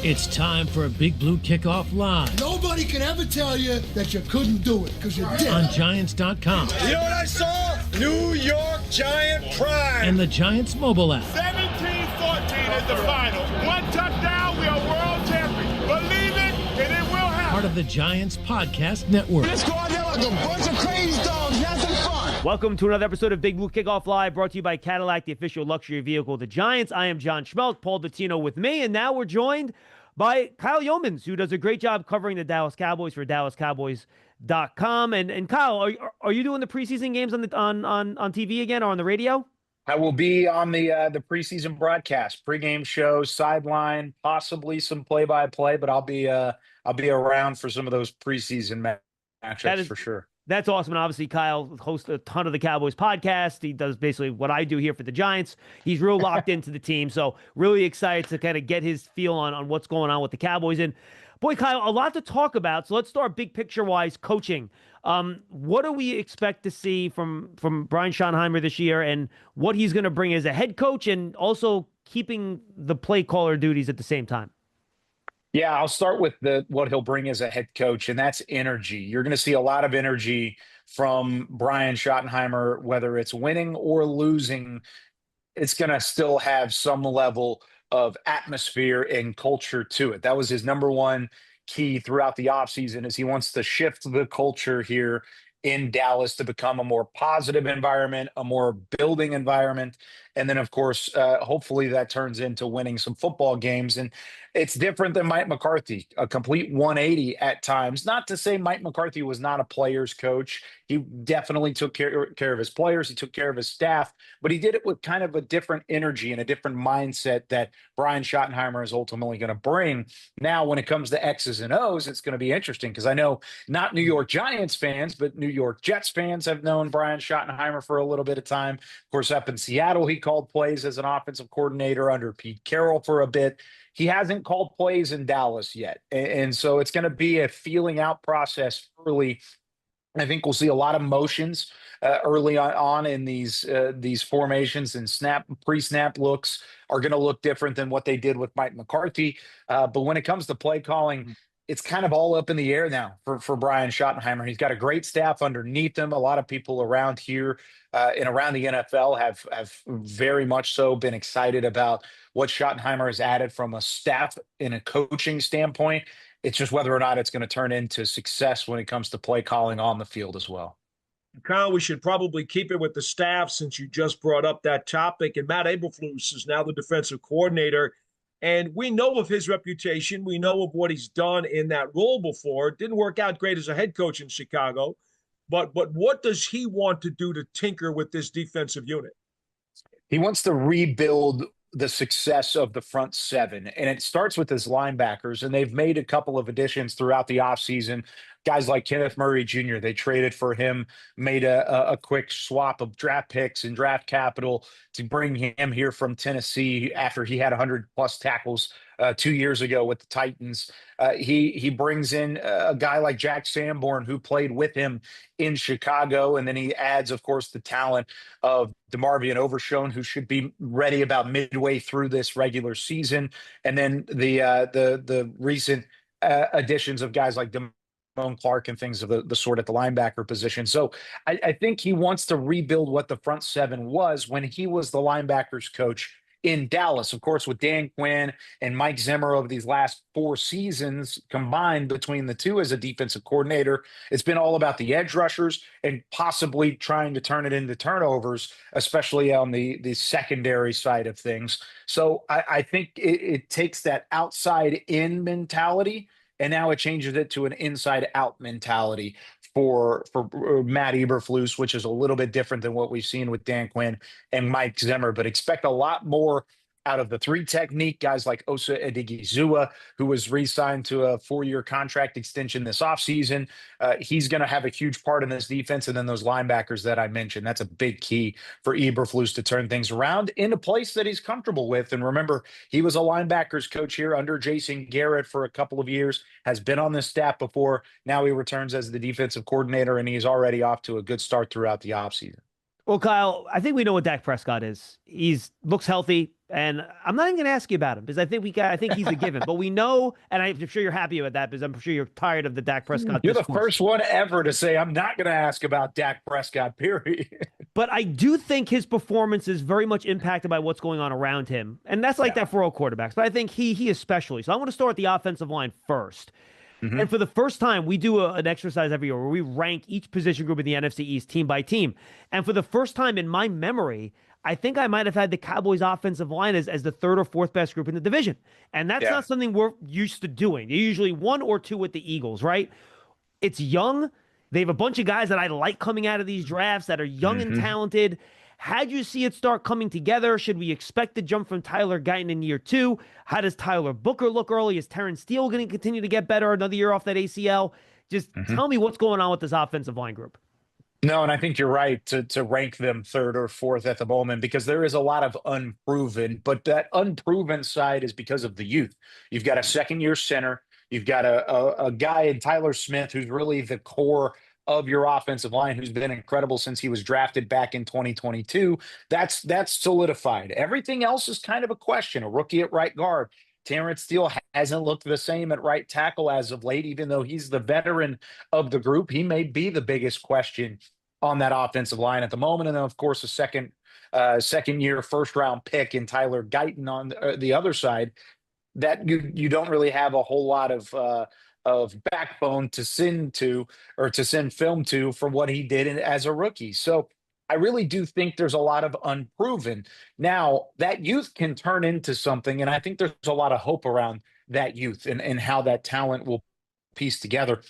It's time for a Big Blue Kickoff Live. Nobody can ever tell you that you couldn't do it, because you did. On Giants.com. You know what I saw? New York Giant pride. And the Giants mobile app. 17-14 is the final. One touchdown, we are world champions. Believe it, and it will happen. Part of the Giants Podcast Network. Let's go out there like a bunch of crazy dogs. Have some fun. Welcome to another episode of Big Blue Kickoff Live, brought to you by Cadillac, the official luxury vehicle of the Giants. I am John Schmeelk, Paul Dottino with me, and now we're joined by Kyle Yeomans, who does a great job covering the Dallas Cowboys for DallasCowboys.com. And Kyle, are you doing the preseason games on TV again or on the radio? I will be on the preseason broadcast, pregame show, sideline, possibly some play-by-play, but I'll be around for some of those preseason matchups for sure. That's awesome. And obviously, Kyle hosts a ton of the Cowboys podcast. He does basically what I do here for the Giants. He's real locked into the team. So really excited to kind of get his feel on what's going on with the Cowboys. And boy, Kyle, a lot to talk about. So let's start big picture-wise, coaching. What do we expect to see from Brian Schottenheimer this year, and what he's going to bring as a head coach, and also keeping the play caller duties at the same time? Yeah, I'll start with what he'll bring as a head coach, and that's energy. You're going to see a lot of energy from Brian Schottenheimer, whether it's winning or losing. It's going to still have some level of atmosphere and culture to it. That was his number one key throughout the offseason, is he wants to shift the culture here in Dallas to become a more positive environment, a more building environment. And then, of course, hopefully that turns into winning some football games. And it's different than Mike McCarthy, a complete 180 at times. Not to say Mike McCarthy was not a player's coach. He definitely took care of his players. He took care of his staff, but he did it with kind of a different energy and a different mindset that Brian Schottenheimer is ultimately going to bring. Now, when it comes to X's and O's, it's going to be interesting, because I know not New York Giants fans, but New York Jets fans have known Brian Schottenheimer for a little bit of time. Of course, up in Seattle, he called plays as an offensive coordinator under Pete Carroll for a bit. He hasn't called plays in Dallas yet. And so it's going to be a feeling out process early. I think we'll see a lot of motions early on in these formations, and pre-snap looks are going to look different than what they did with Mike McCarthy. But when it comes to play calling, it's kind of all up in the air now for Brian Schottenheimer. He's got a great staff underneath him. A lot of people around here and around the NFL have very much so been excited about what Schottenheimer has added from a staff and a coaching standpoint. It's just whether or not it's going to turn into success when it comes to play calling on the field as well. Kyle, we should probably keep it with the staff, since you just brought up that topic. And Matt Eberflus is now the defensive coordinator. And we know of his reputation. We know of what he's done in that role before. It didn't work out great as a head coach in Chicago. But what does he want to do to tinker with this defensive unit? He wants to rebuild the success of the front seven, and it starts with his linebackers, and they've made a couple of additions throughout the offseason. Guys like Kenneth Murray Jr., they traded for him, made a quick swap of draft picks and draft capital to bring him here from Tennessee after he had 100-plus tackles 2 years ago with the Titans. He brings in a guy like Jack Sanborn, who played with him in Chicago, and then he adds, of course, the talent of DeMarvion Overshown, who should be ready about midway through this regular season, and then the recent additions of guys like Clark and things of the sort at the linebacker position. So I think he wants to rebuild what the front seven was when he was the linebackers coach in Dallas. Of course, with Dan Quinn and Mike Zimmer over these last 4 seasons combined between the two as a defensive coordinator, it's been all about the edge rushers and possibly trying to turn it into turnovers, especially on the secondary side of things. So I think it takes that outside in mentality, and now it changes it to an inside-out mentality for Matt Eberflus, which is a little bit different than what we've seen with Dan Quinn and Mike Zimmer. But expect a lot more out of the 3 technique, guys like Osa Odighizuwa, who was re-signed to a 4-year contract extension this offseason. He's going to have a huge part in this defense. And then those linebackers that I mentioned, that's a big key for Eberflus to turn things around in a place that he's comfortable with. And remember, he was a linebackers coach here under Jason Garrett for a couple of years, has been on this staff before. Now he returns as the defensive coordinator, and he's already off to a good start throughout the offseason. Well, Kyle, I think we know what Dak Prescott is. He's looks healthy. And I'm not even going to ask you about him because I think he's a given. But we know, and I'm sure you're happy with that because I'm sure you're tired of the Dak Prescott You're discourse. the first one ever to say I'm not going to ask about Dak Prescott, period. But I do think his performance is very much impacted by what's going on around him. And that's like that for all quarterbacks. But I think he especially. So I want to start with the offensive line first. And for the first time, we do an exercise every year where we rank each position group in the NFC East team by team. And for the first time in my memory, I think I might have had the Cowboys offensive line as the third or fourth best group in the division. And that's not something we're used to doing. They're usually 1 or 2 with the Eagles, right? It's young. They have a bunch of guys that I like coming out of these drafts that are young and talented. How'd you see it start coming together? Should we expect the jump from Tyler Guyton in year 2? How does Tyler Booker look early? Is Terrence Steele going to continue to get better another year off that ACL? Just tell me what's going on with this offensive line group. No, and I think you're right to rank them third or fourth at the moment because there is a lot of unproven, but that unproven side is because of the youth. You've got a second-year center. You've got a guy in Tyler Smith who's really the core of your offensive line, who's been incredible since he was drafted back in 2022. That's solidified. Everything else is kind of a question. A rookie at right guard. Terrence Steele hasn't looked the same at right tackle as of late, even though he's the veteran of the group. He may be the biggest question on that offensive line at the moment. And then, of course, a second-year first-round pick in Tyler Guyton on the other side that you don't really have a whole lot of backbone to send film to for what he did as a rookie. So I really do think there's a lot of unproven. Now, that youth can turn into something, and I think there's a lot of hope around that youth and how that talent will piece together.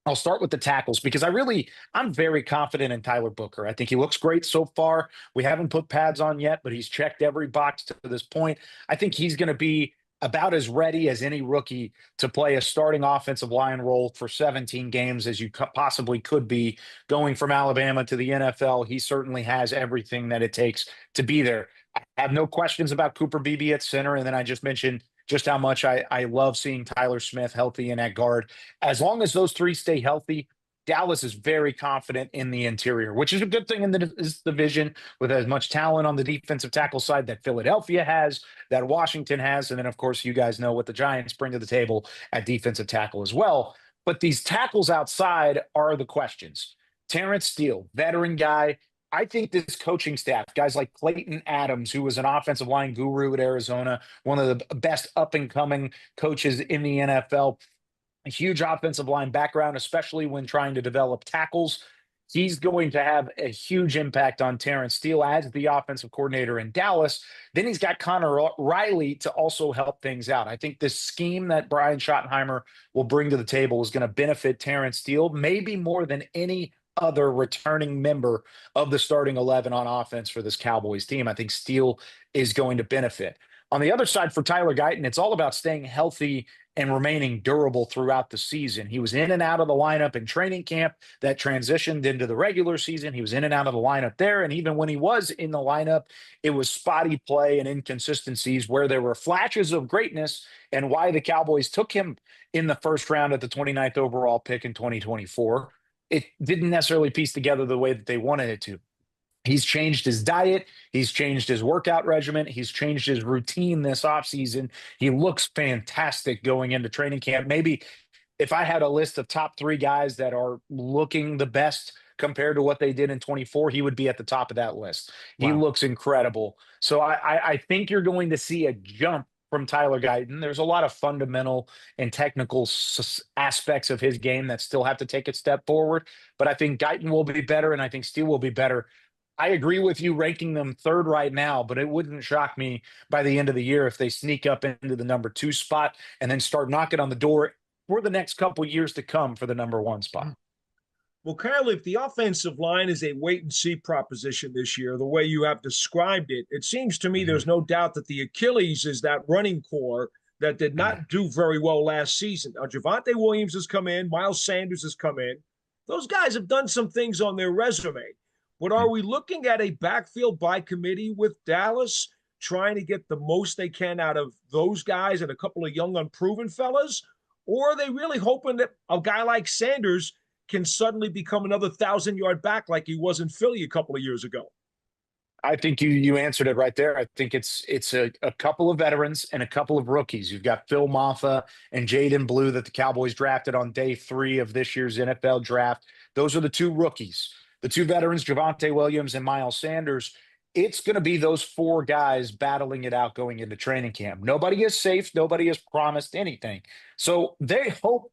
I'll start with the tackles because I'm very confident in Tyler Booker. I think he looks great so far. We haven't put pads on yet, but he's checked every box to this point. I think he's going to be about as ready as any rookie to play a starting offensive line role for 17 games as you possibly could be going from Alabama to the NFL. He certainly has everything that it takes to be there. I have no questions about Cooper Beebe at center. And then I just mentioned just how much I love seeing Tyler Smith healthy and at guard. As long as those three stay healthy, Dallas is very confident in the interior, which is a good thing in this division with as much talent on the defensive tackle side that Philadelphia has, that Washington has. And then, of course, you guys know what the Giants bring to the table at defensive tackle as well. But these tackles outside are the questions. Terrence Steele, veteran guy. I think this coaching staff, guys like Clayton Adams, who was an offensive line guru at Arizona, one of the best up-and-coming coaches in the NFL, a huge offensive line background, especially when trying to develop tackles. He's going to have a huge impact on Terrence Steele as the offensive coordinator in Dallas. Then he's got Connor Riley to also help things out. I think this scheme that Brian Schottenheimer will bring to the table is going to benefit Terrence Steele, maybe more than any other returning member of the starting 11 on offense for this Cowboys team. I think Steele is going to benefit. On the other side for Tyler Guyton, it's all about staying healthy and remaining durable throughout the season. He was in and out of the lineup in training camp that transitioned into the regular season. He was in and out of the lineup there. And even when he was in the lineup, it was spotty play and inconsistencies where there were flashes of greatness, and why the Cowboys took him in the first round at the 29th overall pick in 2024. It didn't necessarily piece together the way that they wanted it to. He's changed his diet. He's changed his workout regimen. He's changed his routine this offseason. He looks fantastic going into training camp. Maybe if I had a list of top 3 guys that are looking the best compared to what they did in 24, he would be at the top of that list. Wow. He looks incredible. So I think you're going to see a jump from Tyler Guyton. There's a lot of fundamental and technical aspects of his game that still have to take a step forward. But I think Guyton will be better, and I think Steele will be better. I agree with you ranking them third right now, but it wouldn't shock me by the end of the year if they sneak up into the number 2 spot and then start knocking on the door for the next couple years to come for the number 1 spot. Well, Kyle, if the offensive line is a wait-and-see proposition this year, the way you have described it, it seems to me there's no doubt that the Achilles is that running core that did not do very well last season. Now, Javonte Williams has come in. Miles Sanders has come in. Those guys have done some things on their resume. But are we looking at a backfield by committee with Dallas, trying to get the most they can out of those guys and a couple of young unproven fellas? Or are they really hoping that a guy like Sanders can suddenly become another 1,000-yard back like he was in Philly a couple of years ago? I think you answered it right there. I think it's a couple of veterans and a couple of rookies. You've got Phil Maffa and Jaden Blue that the Cowboys drafted on day 3 of this year's NFL draft. Those are the 2 rookies. The 2 veterans, Javonte Williams and Miles Sanders. It's going to be those 4 guys battling it out going into training camp. Nobody is safe. Nobody has promised anything. So they hope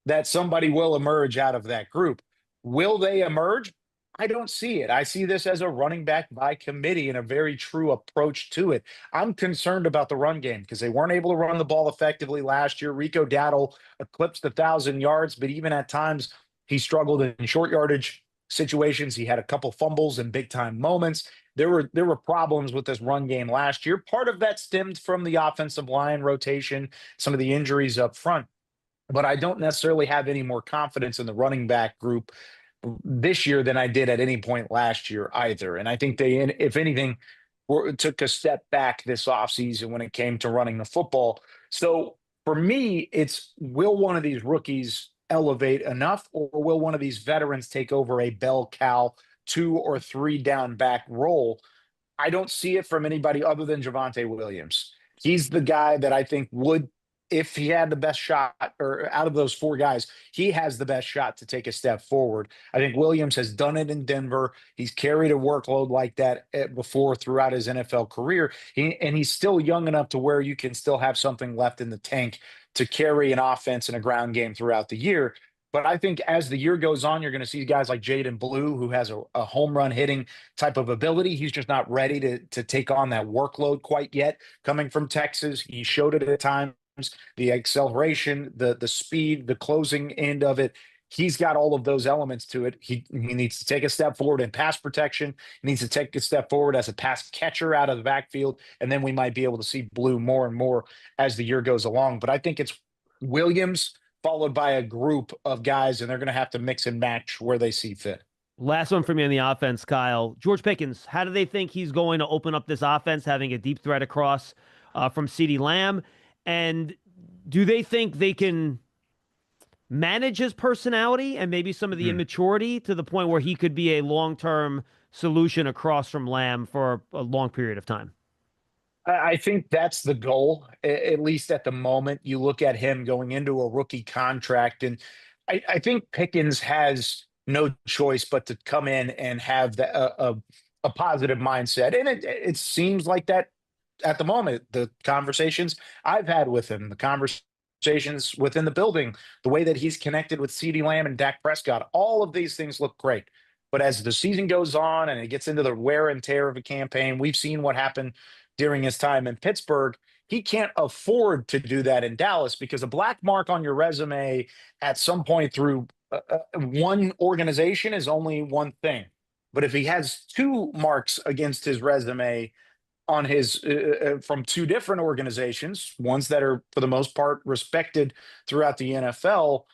that somebody will emerge out of that group. Will they emerge? I don't see it. I see this as a running back by committee and a very true approach to it. I'm concerned about the run game because they weren't able to run the ball effectively last year. Rico Dowdle eclipsed 1,000 yards, but even at times he struggled in short yardage situations. He had a couple fumbles in big time moments. There were problems with this run game last year. Part of that stemmed from the offensive line rotation, some of the injuries up front. But I don't necessarily have any more confidence in the running back group this year than I did at any point last year either. And I think they, if anything, took a step back this offseason when it came to running the football. So for me, it's will one of these rookies elevate enough, or will one of these veterans take over a bell cow 2 or 3 down back role? I don't see it from anybody other than Javonte Williams. He's the guy that I think would, if he had the best shot, or out of those 4 guys, he has the best shot to take a step forward. I think Williams has done it in Denver. He's carried a workload like that before throughout his NFL career. And he's still young enough to where you can still have something left in the tank to carry an offense and a ground game throughout the year. But I think as the year goes on, you're going to see guys like Jaden Blue, who has a home run hitting type of ability. He's just not ready to take on that workload quite yet. Coming from Texas, he showed it at times. The acceleration, the speed, the closing end of it. He's got all of those elements to it. He needs to take a step forward in pass protection. He needs to take a step forward as a pass catcher out of the backfield. And then we might be able to see Blue more and more as the year goes along. But I think it's Williams followed by a group of guys, and they're going to have to mix and match where they see fit. Last one for me on the offense, Kyle. George Pickens, how do they think he's going to open up this offense, having a deep threat across from CeeDee Lamb? And do they think they can manage his personality and maybe some of the immaturity to the point where he could be a long-term solution across from Lamb for a long period of time? I think that's the goal, at least at the moment. You look at him going into a rookie contract, and I think Pickens has no choice but to come in and have a positive mindset. And it seems like that at the moment. The conversations I've had with him, the conversations within the building, the way that he's connected with CeeDee Lamb and Dak Prescott, all of these things look great. But as the season goes on and it gets into the wear and tear of a campaign, we've seen what happened during his time in Pittsburgh. He can't afford to do that in Dallas because a black mark on your resume at some point through one organization is only one thing. But if he has 2 marks against his resume on his from 2 different organizations, ones that are for the most part respected throughout the NFL,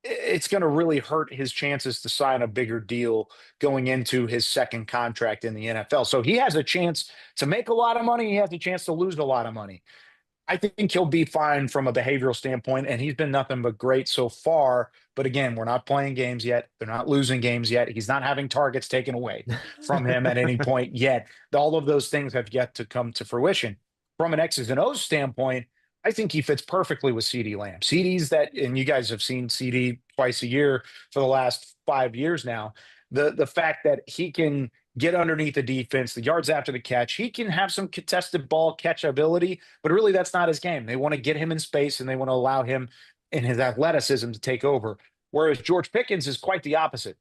it's going to really hurt his chances to sign a bigger deal going into his second contract in the NFL. So he has a chance to make a lot of money. He has a chance to lose a lot of money. I think he'll be fine from a behavioral standpoint, and he's been nothing but great so far. But again, we're not playing games yet. They're not losing games yet. He's not having targets taken away from him at any point yet. All of those things have yet to come to fruition. From an X's and O's standpoint, I think he fits perfectly with CeeDee Lamb. CeeDee's that, and you guys have seen CeeDee twice a year for the last 5 years now. The fact that he can get underneath the defense, the yards after the catch, he can have some contested ball catch ability, but really that's not his game. They want to get him in space and they want to allow him in his athleticism to take over. Whereas George Pickens is quite the opposite.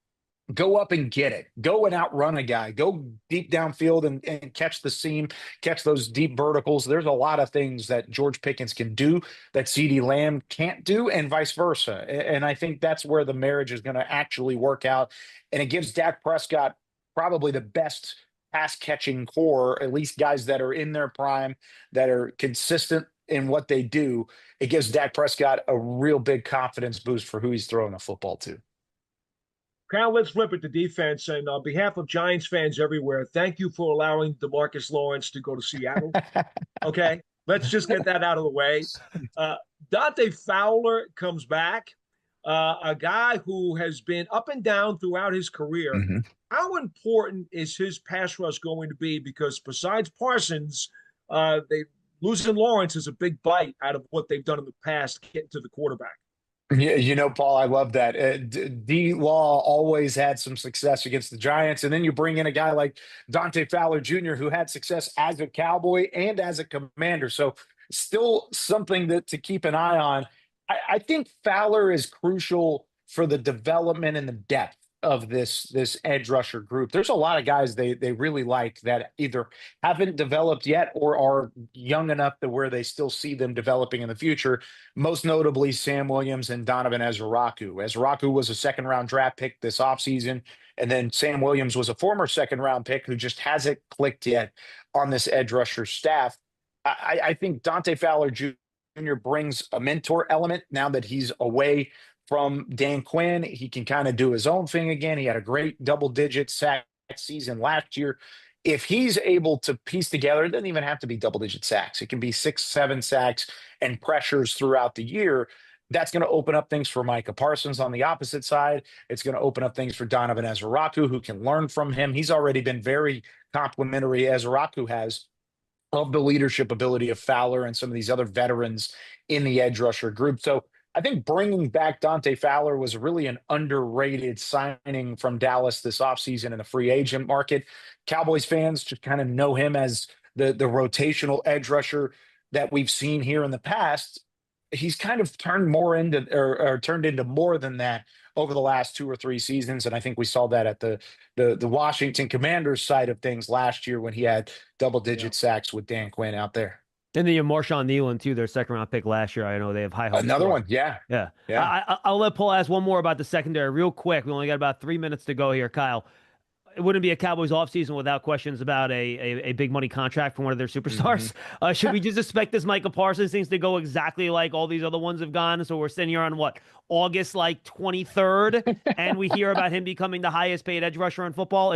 Go up and get it. Go and outrun a guy. Go deep downfield and catch the seam, catch those deep verticals. There's a lot of things that George Pickens can do that CeeDee Lamb can't do, and vice versa. And I think that's where the marriage is going to actually work out. And it gives Dak Prescott probably the best pass-catching core, at least guys that are in their prime, that are consistent in what they do. It gives Dak Prescott a real big confidence boost for who he's throwing the football to. Kyle, let's flip it to defense. And on behalf of Giants fans everywhere, thank you for allowing DeMarcus Lawrence to go to Seattle. Okay, let's just get that out of the way. Dante Fowler comes back, a guy who has been up and down throughout his career. How important is his pass rush going to be? Because besides Parsons, they losing Lawrence is a big bite out of what they've done in the past, getting to the quarterback. Yeah, Paul, I love that. D Law always had some success against the Giants, and then you bring in a guy like Dante Fowler Jr., who had success as a Cowboy and as a Commander. So, still something to keep an eye on. I think Fowler is crucial for the development and the depth of this edge rusher group. There's a lot of guys they really like that either haven't developed yet or are young enough to where they still see them developing in the future. Most notably, Sam Williams and Donovan Ezraku. Ezraku was a second-round draft pick this offseason, and then Sam Williams was a former second-round pick who just hasn't clicked yet on this edge rusher staff. I think Dante Fowler Jr. brings a mentor element now that he's away from Dan Quinn. He can kind of do his own thing again. He had a great double-digit sack season last year. If he's able to piece together, it doesn't even have to be double-digit sacks. It can be 6, 7 sacks and pressures throughout the year. That's going to open up things for Micah Parsons on the opposite side. It's going to open up things for Donovan Ezraku, who can learn from him. He's already been very complimentary, Ezraku has, of the leadership ability of Fowler and some of these other veterans in the edge rusher group. So I think bringing back Dante Fowler was really an underrated signing from Dallas this offseason in the free agent market. Cowboys fans just kind of know him as the rotational edge rusher that we've seen here in the past. He's kind of turned more into or turned into more than that over the last 2 or 3 seasons. And I think we saw that at the Washington Commanders side of things last year when he had double-digit sacks with Dan Quinn out there. And then you have Marshawn Nealon, too, their second-round pick last year. I know they have high hopes. Another one, yeah. I'll let Paul ask one more about the secondary real quick. We only got about 3 minutes to go here, Kyle. It wouldn't be a Cowboys offseason without questions about a big money contract from one of their superstars. Should we just expect this Micah Parsons things to go exactly like all these other ones have gone? So we're sitting here on August 23rd, and we hear about him becoming the highest paid edge rusher in football.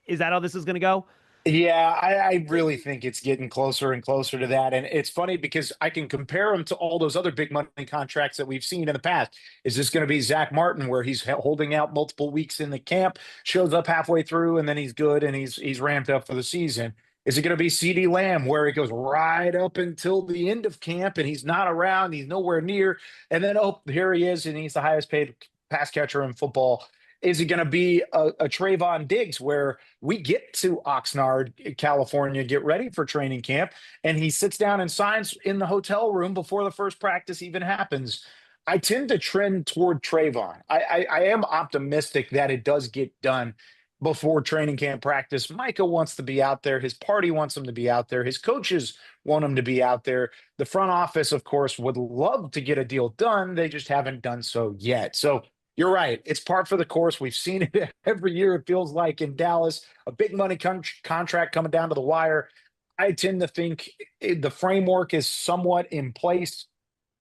Is that how this is going to go? Yeah, I really think it's getting closer and closer to that. And it's funny because I can compare him to all those other big money contracts that we've seen in the past. Is this going to be Zach Martin, where he's holding out multiple weeks in the camp, shows up halfway through, and then he's good and he's ramped up for the season? Is it going to be CeeDee Lamb, where he goes right up until the end of camp and he's not around, he's nowhere near, and then, oh, here he is, and he's the highest paid pass catcher in football? Is it going to be a Trayvon Diggs, where we get to Oxnard, California, get ready for training camp, and he sits down and signs in the hotel room before the first practice even happens? I tend to trend toward Trayvon. I am optimistic that it does get done before training camp practice. Micah wants to be out there. His party wants him to be out there. His coaches want him to be out there. The front office, of course, would love to get a deal done. They just haven't done so yet. So you're right. It's par for the course. We've seen it every year, it feels like, in Dallas. A big money contract coming down to the wire. I tend to think the framework is somewhat in place,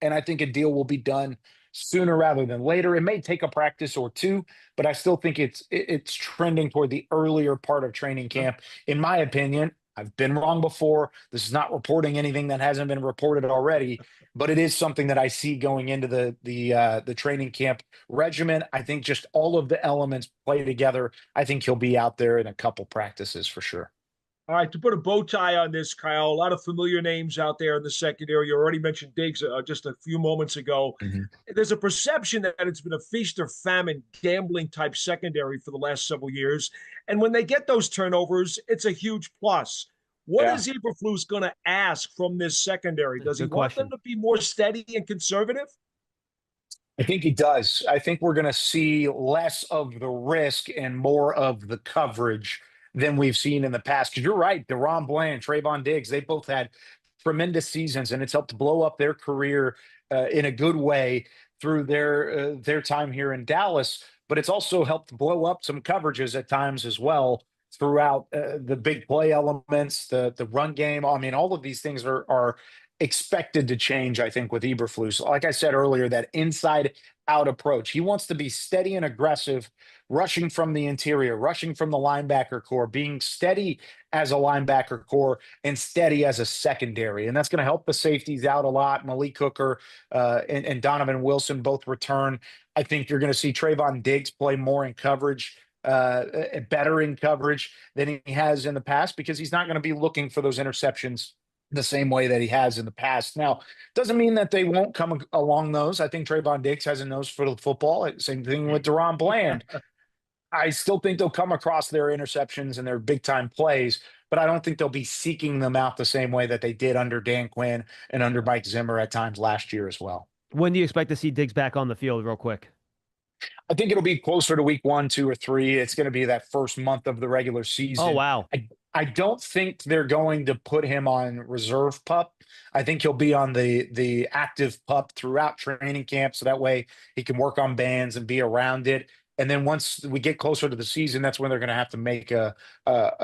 and I think a deal will be done sooner rather than later. It may take a practice or two, but I still think it's trending toward the earlier part of training camp, in my opinion. I've been wrong before. This is not reporting anything that hasn't been reported already, but it is something that I see going into the training camp regimen. I think just all of the elements play together. I think he'll be out there in a couple practices for sure. All right, to put a bow tie on this, Kyle, a lot of familiar names out there in the secondary. You already mentioned Diggs just a few moments ago. There's a perception that it's been a feast or famine gambling type secondary for the last several years. And when they get those turnovers, it's a huge plus. What is Eberflus going to ask from this secondary? Does he want them to be more steady and conservative? I think he does. I think we're going to see less of the risk and more of the coverage than we've seen in the past. Because you're right, DaRon Bland, Trayvon Diggs, they both had tremendous seasons, and it's helped blow up their career in a good way through their time here in Dallas. But it's also helped blow up some coverages at times as well throughout the big play elements, the run game. I mean, all of these things are expected to change, I think, with Eberflus. Like I said earlier, that inside-out approach. He wants to be steady and aggressive, rushing from the interior, rushing from the linebacker core, being steady as a linebacker core and steady as a secondary. And that's going to help the safeties out a lot. Malik Hooker and Donovan Wilson both return. I think you're going to see Trayvon Diggs play more in coverage better in coverage than he has in the past, because he's not going to be looking for those interceptions the same way that he has in the past. Now, doesn't mean that they won't come along those. I think Trayvon Diggs has a nose for the football. Same thing with Deron Bland. I still think they'll come across their interceptions and their big time plays, but I don't think they'll be seeking them out the same way that they did under Dan Quinn and under Mike Zimmer at times last year as well. When do you expect to see Diggs back on the field real quick? I think it'll be closer to week 1, 2, or 3. It's going to be that first month of the regular season. Oh, wow. I don't think they're going to put him on reserve pup. I think he'll be on the active pup throughout training camp, so that way he can work on bands and be around it. And then once we get closer to the season, that's when they're going to have to make a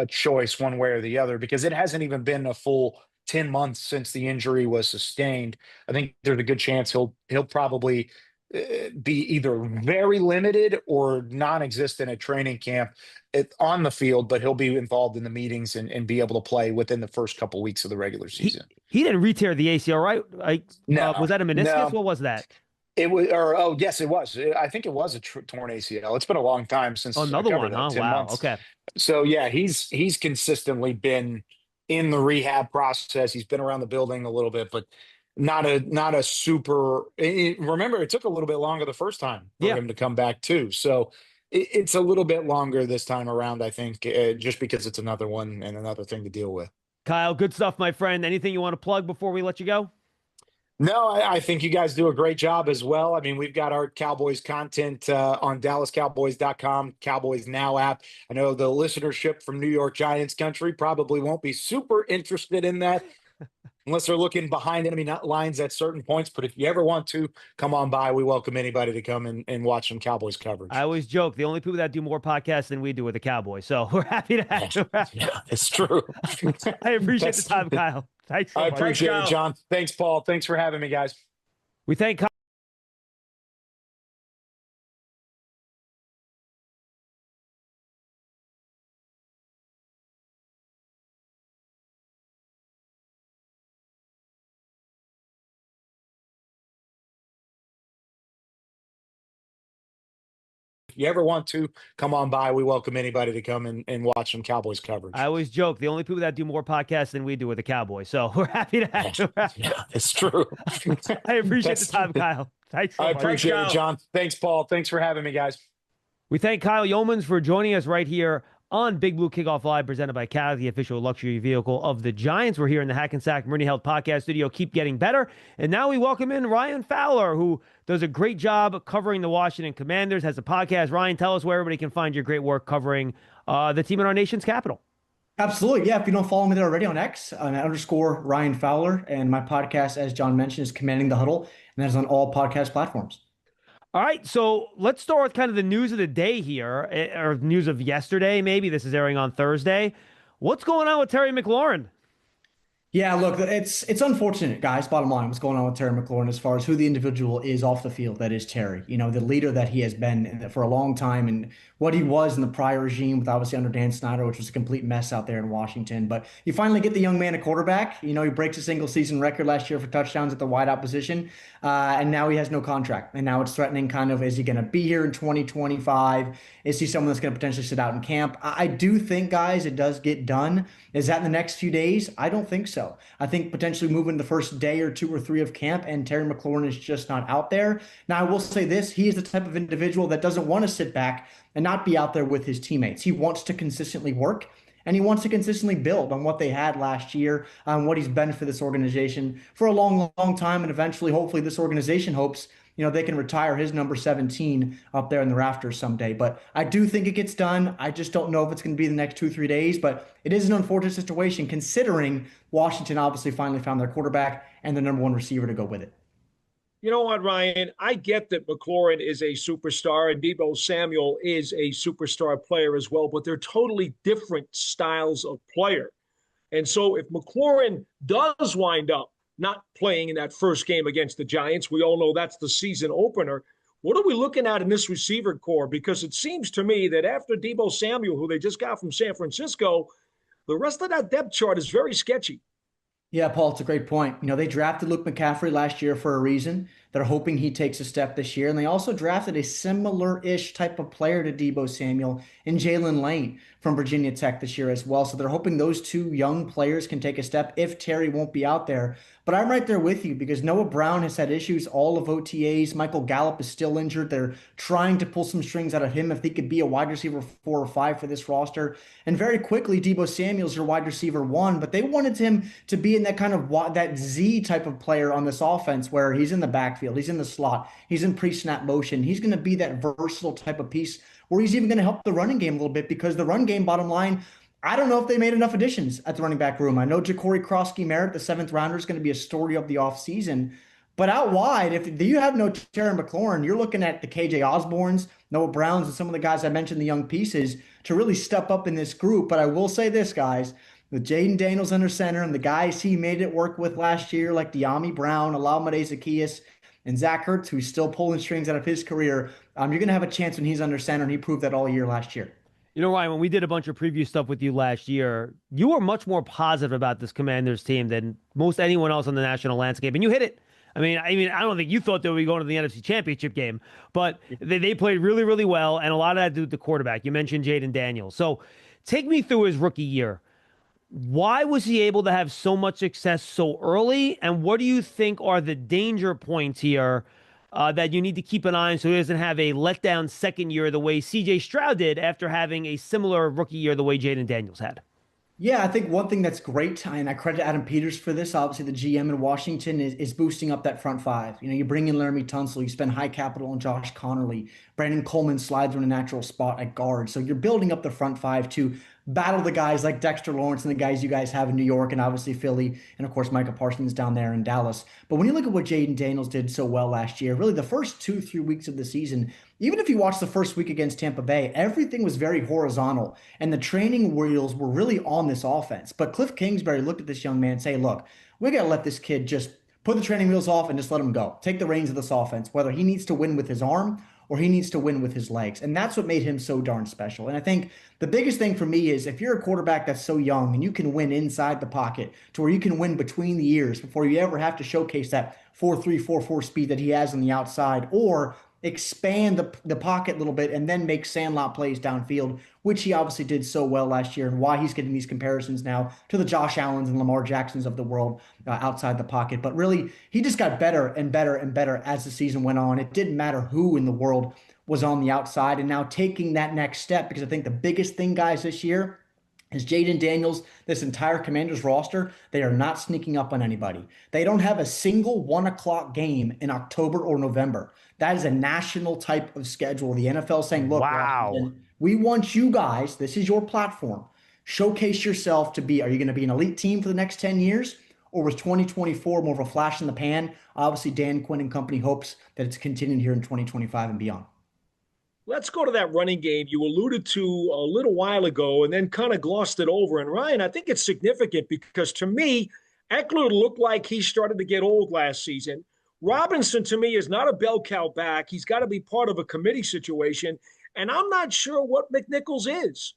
choice one way or the other, because it hasn't even been a full 10 months since the injury was sustained. I think there's a good chance he'll probably be either very limited or non-existent at training camp on the field, but he'll be involved in the meetings and be able to play within the first couple weeks of the regular season. He didn't re-tear the ACL, right? No, was that a meniscus? no. What was that? It was, yes, it was. I think it was a torn ACL. It's been a long time since. Another one, huh? 10 Wow. months. Okay. So yeah, he's consistently been in the rehab process. He's been around the building a little bit, but not a super. Remember, it took a little bit longer the first time for him to come back too. So it's a little bit longer this time around, I think, just because it's another one and another thing to deal with. Kyle, good stuff, my friend. Anything you want to plug before we let you go? No, I think you guys do a great job as well. I mean, we've got our Cowboys content on DallasCowboys.com, Cowboys Now app. I know the listenership from New York Giants country probably won't be super interested in that unless they're looking behind enemy lines at certain points. But if you ever want to, come on by. We welcome anybody to come and watch some Cowboys coverage. I always joke, the only people that do more podcasts than we do are the Cowboys. So we're happy to have you. Yeah, it's true. I appreciate the time, Kyle. Thanks so I much. appreciate it, John. Thanks, Paul. Thanks for having me, guys. We thank Kyle. If you ever want to, come on by. We welcome anybody to come and watch some Cowboys coverage. I always joke, the only people that do more podcasts than we do are the Cowboys. So we're happy to have you. Yeah, it's true. I appreciate the time, Kyle. Thanks so I much. appreciate it, John. Thanks, Paul. Thanks for having me, guys. We thank Kyle Yeomans for joining us right here on Big Blue Kickoff Live, presented by Cadillac, the official luxury vehicle of the Giants. We're here in the Hackensack Meridian Health Podcast Studio. Keep getting better. And now we welcome in Ryan Fowler, who does a great job covering the Washington Commanders, has a podcast. Ryan, tell us where everybody can find your great work covering the team in our nation's capital. Absolutely. Yeah. If you don't follow me there already on X, _ Ryan Fowler. And my podcast, as John mentioned, is Commanding the Huddle. And that is on all podcast platforms. All right, so let's start with kind of the news of the day here, or news of yesterday, maybe. This is airing on Thursday. What's going on with Terry McLaurin? Yeah, look, it's unfortunate, guys. Bottom line, what's going on with Terry McLaurin as far as who the individual is off the field that is Terry. You know, the leader that he has been for a long time and what he was in the prior regime with obviously under Dan Snyder, which was a complete mess out there in Washington. But you finally get the young man a quarterback. You know, he breaks a single season record last year for touchdowns at the wideout position. And now he has no contract. And now it's threatening kind of, is he going to be here in 2025? Is he someone that's going to potentially sit out in camp? I do think, guys, it does get done. Is that in the next few days? I don't think so. I think potentially moving the first day or 2 or 3 of camp, and Terry McLaurin is just not out there. Now, I will say this. He is the type of individual that doesn't want to sit back and not be out there with his teammates. He wants to consistently work, and he wants to consistently build on what they had last year, on what he's been for this organization for a long, long time. And eventually, hopefully, this organization hopes, you know, they can retire his number 17 up there in the rafters someday. But I do think it gets done. I just don't know if it's going to be the next 2-3 days. But it is an unfortunate situation considering Washington obviously finally found their quarterback and the number 1 receiver to go with it. You know what, Ryan? I get that McLaurin is a superstar and Deebo Samuel is a superstar player as well, but they're totally different styles of player. And so if McLaurin does wind up not playing in that first game against the Giants, we all know that's the season opener. What are we looking at in this receiver core? Because it seems to me that after Deebo Samuel, who they just got from San Francisco, the rest of that depth chart is very sketchy. Yeah, Paul, it's a great point. You know, they drafted Luke McCaffrey last year for a reason. They're hoping he takes a step this year. And they also drafted a similar-ish type of player to Deebo Samuel in Jalen Lane from Virginia Tech this year as well. So they're hoping those two young players can take a step if Terry won't be out there. But I'm right there with you because Noah Brown has had issues all of OTAs. Michael Gallup is still injured. They're trying to pull some strings out of him if he could be a wide receiver 4 or 5 for this roster. And very quickly, Deebo Samuel's your wide receiver 1, but they wanted him to be in that kind of that Z type of player on this offense where he's in the backfield, he's in the slot, he's in pre-snap motion. He's going to be that versatile type of piece where he's even going to help the running game a little bit because the run game, bottom line, I don't know if they made enough additions at the running back room. I know Ja'Cory Krosky-Merritt, the 7th rounder, is going to be a story of the offseason. But out wide, if you have no Terry McLaurin, you're looking at the KJ Osbornes, Noah Browns, and some of the guys I mentioned, the young pieces, to really step up in this group. But I will say this, guys, with Jaden Daniels under center and the guys he made it work with last year, like De'Ami Brown, Olamide Zaccheaus, and Zach Ertz, who's still pulling strings out of his career, you're going to have a chance when he's under center, and he proved that all year last year. You know, Ryan, when we did a bunch of preview stuff with you last year, you were much more positive about this Commanders team than most anyone else on the national landscape, and you hit it. I mean, I don't think you thought they would be going to the NFC Championship game, but they played really, really well, and a lot of that to do with the quarterback. You mentioned Jaden Daniels. So take me through his rookie year. Why was he able to have so much success so early, and what do you think are the danger points here that you need to keep an eye on so he doesn't have a letdown second year the way C.J. Stroud did after having a similar rookie year the way Jaden Daniels had? Yeah, I think one thing that's great, and I credit Adam Peters for this, obviously the GM in Washington, is boosting up that front 5. You know, you bring in Laramie Tunsil, you spend high capital on Josh Connerly, Brandon Coleman slides in a natural spot at guard. So you're building up the front 5 to battle the guys like Dexter Lawrence and the guys you guys have in New York and obviously Philly, and of course Micah Parsons down there in Dallas. But when you look at what Jaden Daniels did so well last year, really the first 2-3 weeks of the season, even if you watch the first week against Tampa Bay, everything was very horizontal, and the training wheels were really on this offense. But Cliff Kingsbury looked at this young man and say, look, we got to let this kid just put the training wheels off and just let him go. Take the reins of this offense, whether he needs to win with his arm or he needs to win with his legs. And that's what made him so darn special. And I think the biggest thing for me is if you're a quarterback that's so young and you can win inside the pocket to where you can win between the ears before you ever have to showcase that 4.3, 4.4 speed that he has on the outside, or expand the pocket a little bit and then make sandlot plays downfield, which he obviously did so well last year, and why he's getting these comparisons now to the Josh Allens and Lamar Jacksons of the world outside the pocket. But really, he just got better and better and better as the season went on. It didn't matter who in the world was on the outside, and now taking that next step, because I think the biggest thing, guys, this year is Jaden Daniels, this entire Commanders roster, they are not sneaking up on anybody. They don't have a single 1 o'clock game in October or November. That is a national type of schedule. The NFL saying, look, wow, Washington, we want you guys, this is your platform. Showcase yourself to be, are you going to be an elite team for the next 10 years? Or was 2024 more of a flash in the pan? Obviously, Dan Quinn and company hopes that it's continuing here in 2025 and beyond. Let's go to that running game you alluded to a little while ago and then kind of glossed it over. And Ryan, I think it's significant because to me, Eckler looked like he started to get old last season. Robinson, to me, is not a bell cow back. He's got to be part of a committee situation. And I'm not sure what McNichols is.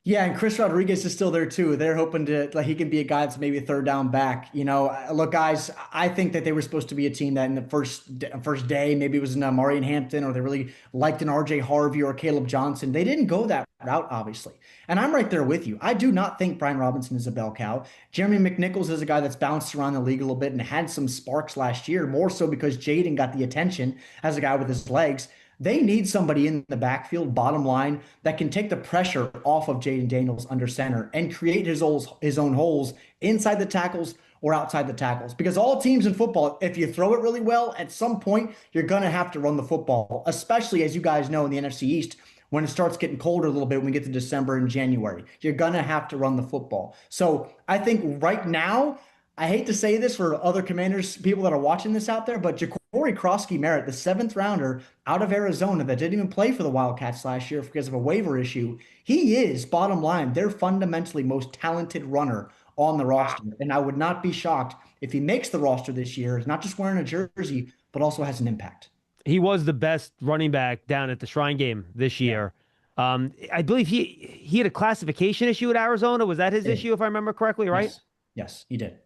Yeah, and Chris Rodriguez is still there too. They're hoping to he can be a guy that's maybe a third down back. You know, look, guys, I think that they were supposed to be a team that in the first day, maybe it was in Marion Hampton, or they really liked an RJ Harvey or Caleb Johnson. They didn't go that route, obviously. And I'm right there with you. I do not think Brian Robinson is a bell cow. Jeremy McNichols is a guy that's bounced around the league a little bit and had some sparks last year, more so because Jaden got the attention as a guy with his legs. They need somebody in the backfield, bottom line, that can take the pressure off of Jaden Daniels under center and create his own holes inside the tackles or outside the tackles. Because all teams in football, if you throw it really well, at some point, you're going to have to run the football, especially, as you guys know, in the NFC East, when it starts getting colder a little bit when we get to December and January. You're going to have to run the football. So I think right now, I hate to say this for other Commanders, people that are watching this out there, but Ja'Cory Krosky-Merritt, the 7th rounder out of Arizona that didn't even play for the Wildcats last year because of a waiver issue, he is, bottom line, their fundamentally most talented runner on the roster. And I would not be shocked if he makes the roster this year, not just wearing a jersey, but also has an impact. He was the best running back down at the Shrine Game this year. I believe he had a classification issue at Arizona. Was that his issue, if I remember correctly, right? Yes, he did.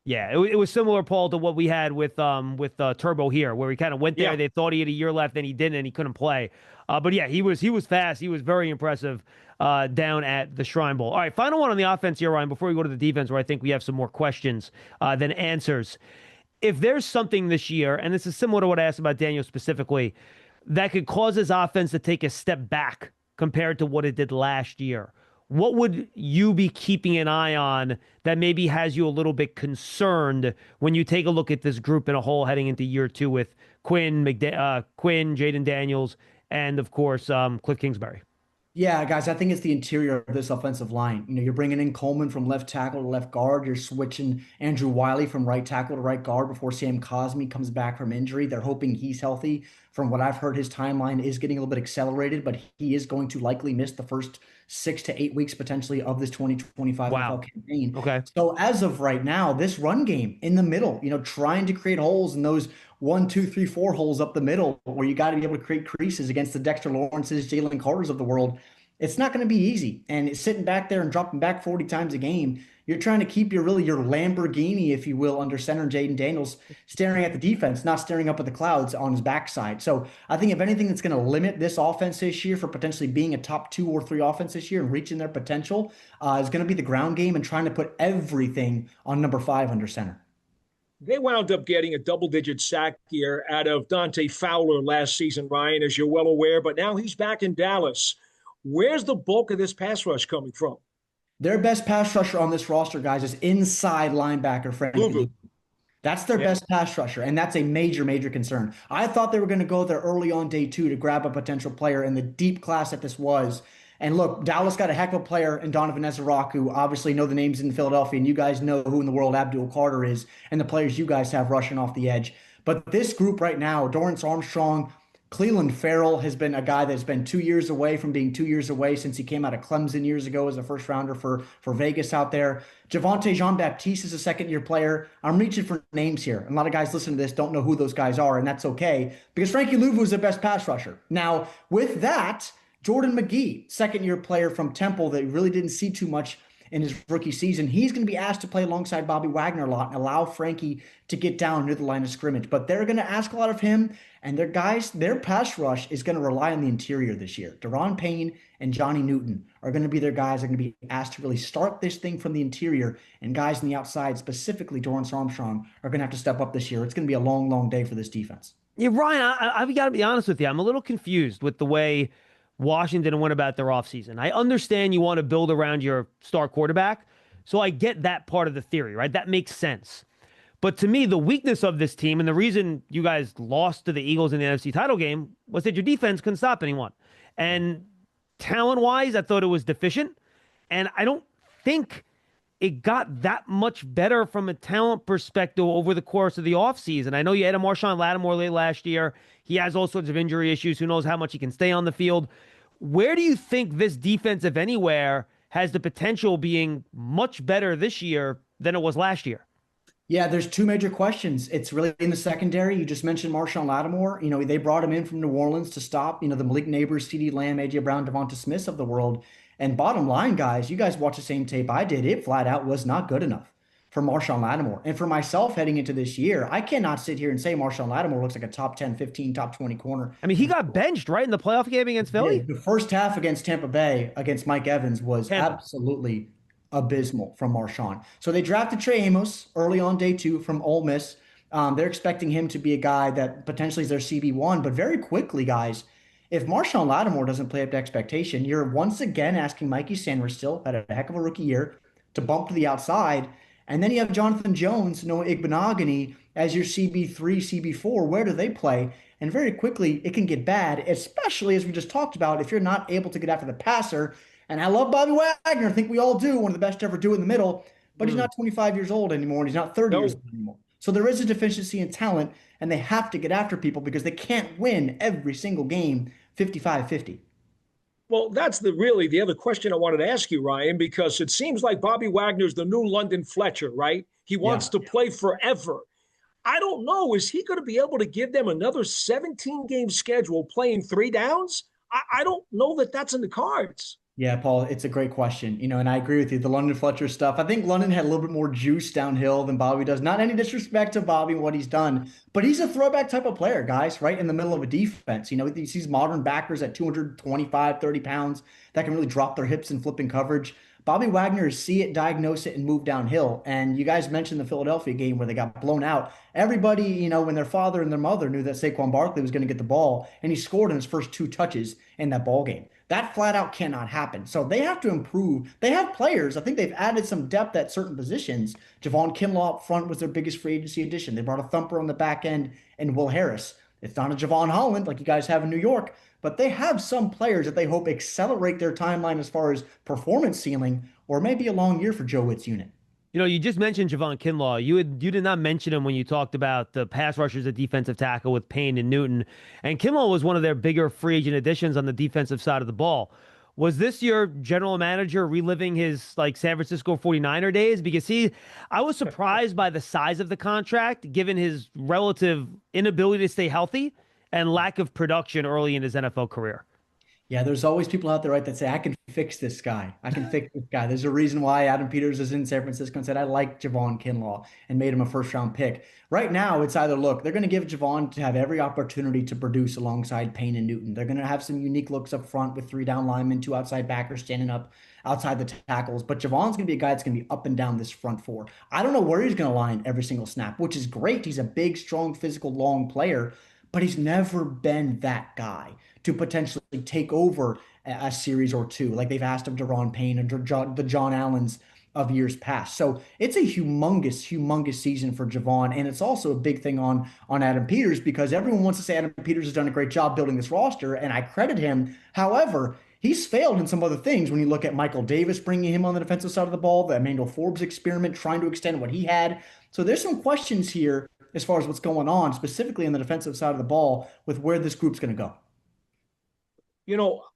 Yeah, it was similar, Paul, to what we had with Turbo here, where he kind of went there. Yeah. They thought he had a year left, then he didn't, and he couldn't play. But yeah, he was fast. He was very impressive down at the Shrine Bowl. All right, final one on the offense here, Ryan. Before we go to the defense, where I think we have some more questions than answers. If there's something this year, and this is similar to what I asked about Daniel specifically, that could cause his offense to take a step back compared to what it did last year, what would you be keeping an eye on that maybe has you a little bit concerned when you take a look at this group in a whole heading into year two with Quinn, Jaden Daniels, and of course, Cliff Kingsbury? Yeah, guys, I think it's the interior of this offensive line. You're bringing in Coleman from left tackle to left guard. You're switching Andrew Wiley from right tackle to right guard before Sam Cosmi comes back from injury. They're hoping he's healthy. From what I've heard, his timeline is getting a little bit accelerated, but he is going to likely miss the first 6 to 8 weeks potentially of this 2025 NFL campaign. Okay. So as of right now, this run game in the middle, trying to create holes in those 1, 2, 3, 4 holes up the middle where you got to be able to create creases against the Dexter Lawrences, Jalen Carters of the world. It's not going to be easy. And sitting back there and dropping back 40 times a game, you're trying to keep your Lamborghini, if you will, under center Jaden Daniels, staring at the defense, not staring up at the clouds on his backside. So I think if anything that's going to limit this offense this year for potentially being a top 2 or 3 offense this year and reaching their potential is going to be the ground game and trying to put everything on number 5 under center. They wound up getting a double-digit sack year out of Dante Fowler last season, Ryan, as you're well aware, but now he's back in Dallas. Where's the bulk of this pass rush coming from? Their best pass rusher on this roster, guys, is inside linebacker Frankie. That's their best pass rusher, and that's a major, major concern. I thought they were going to go there early on day 2 to grab a potential player in the deep class that this was. And look, Dallas got a heck of a player in Donovan Ezra, who obviously know the names in Philadelphia, and you guys know who in the world Abdul Carter is and the players you guys have rushing off the edge. But this group right now, Dorrance Armstrong, Cleveland Farrell has been a guy that's been 2 years away from being 2 years away since he came out of Clemson years ago as a first rounder for Vegas out there. Javonte Jean-Baptiste is a second-year player. I'm reaching for names here. A lot of guys listening to this don't know who those guys are, and that's okay because Frankie Louvu is the best pass rusher. Now, with that, Jordan McGee, second-year player from Temple that really didn't see too much in his rookie season. He's going to be asked to play alongside Bobby Wagner a lot and allow Frankie to get down near the line of scrimmage. But they're going to ask a lot of him, and their pass rush is going to rely on the interior this year. Deron Payne and Johnny Newton are going to be their guys that are going to be asked to really start this thing from the interior, and guys on the outside, specifically Dorrance Armstrong, are going to have to step up this year. It's going to be a long, long day for this defense. Yeah, Ryan, I've got to be honest with you. I'm a little confused with the way Washington went about their offseason. I understand you want to build around your star quarterback, so I get that part of the theory, right? That makes sense. But to me, the weakness of this team and the reason you guys lost to the Eagles in the NFC title game was that your defense couldn't stop anyone. And talent-wise, I thought it was deficient. And I don't think it got that much better from a talent perspective over the course of the offseason. I know you had a Marshawn Lattimore late last year. He has all sorts of injury issues. Who knows how much he can stay on the field. Where do you think this defense, if anywhere, has the potential being much better this year than it was last year? Yeah, there's 2 major questions. It's really in the secondary. You just mentioned Marshawn Lattimore. They brought him in from New Orleans to stop, the Malik Neighbors, CeeDee Lamb, A.J. Brown, Devonta Smith of the world. And bottom line, guys, you guys watch the same tape I did. It flat out was not good enough for Marshawn Lattimore. And for myself heading into this year, I cannot sit here and say Marshawn Lattimore looks like a top 10, 15, top 20 corner. I mean, he got benched, right, in the playoff game against Philly? The first half against Tampa Bay, against Mike Evans, was absolutely abysmal from Marshawn. So they drafted Trey Amos early on day 2 from Ole Miss. They're expecting him to be a guy that potentially is their CB1, but very quickly, guys, if Marshawn Lattimore doesn't play up to expectation, you're once again asking Mikey Sanders, still had a heck of a rookie year, to bump to the outside. And then you have Jonathan Jones, Noah Igbenogany as your CB3, CB4. Where do they play? And very quickly, it can get bad, especially as we just talked about, if you're not able to get after the passer. And I love Bobby Wagner. I think we all do. One of the best to ever do in the middle. But he's not 25 years old anymore, and he's not 30 years old anymore. So there is a deficiency in talent, and they have to get after people because they can't win every single game 55-50. Well, that's the other question I wanted to ask you, Ryan, because it seems like Bobby Wagner's the new London Fletcher, right? He wants to play forever. I don't know. Is he going to be able to give them another 17-game schedule playing 3 downs? I don't know that that's in the cards. Yeah, Paul, it's a great question. And I agree with you. The London Fletcher stuff. I think London had a little bit more juice downhill than Bobby does. Not any disrespect to Bobby and what he's done, but he's a throwback type of player, guys, right in the middle of a defense. These modern backers at 225, 30 pounds that can really drop their hips and flip in coverage. Bobby Wagner is see it, diagnose it, and move downhill. And you guys mentioned the Philadelphia game where they got blown out. Everybody, when their father and their mother knew that Saquon Barkley was going to get the ball, and he scored in his first two touches in that ball game. That flat out cannot happen. So they have to improve. They have players. I think they've added some depth at certain positions. Javon Kinlaw up front was their biggest free agency addition. They brought a thumper on the back end and Will Harris. It's not a Javon Holland like you guys have in New York, but they have some players that they hope accelerate their timeline as far as performance ceiling, or maybe a long year for Joe Witt's unit. You just mentioned Javon Kinlaw. You did not mention him when you talked about the pass rushers at defensive tackle with Payne and Newton. And Kinlaw was one of their bigger free agent additions on the defensive side of the ball. Was this your general manager reliving his San Francisco 49er days? Because I was surprised by the size of the contract, given his relative inability to stay healthy and lack of production early in his NFL career. Yeah, there's always people out there, right, that say, I can fix this guy. I can fix this guy. There's a reason why Adam Peters is in San Francisco and said, I like Javon Kinlaw and made him a first-round pick. Right now, it's either, look, they're going to give Javon to have every opportunity to produce alongside Payne and Newton. They're going to have some unique looks up front with 3 down linemen, 2 outside backers standing up outside the tackles. But Javon's going to be a guy that's going to be up and down this front four. I don't know where he's going to line every single snap, which is great. He's a big, strong, physical, long player, but he's never been that guy to potentially take over a series or two, like they've asked of Daron Payne and the John Allens of years past. So it's a humongous season for Javon. And it's also a big thing on Adam Peters, because everyone wants to say Adam Peters has done a great job building this roster, and I credit him. However, he's failed in some other things. When you look at Michael Davis bringing him on the defensive side of the ball, the Emmanuel Forbes experiment, trying to extend what he had. So there's some questions here as far as what's going on, specifically on the defensive side of the ball, with where this group's going to go.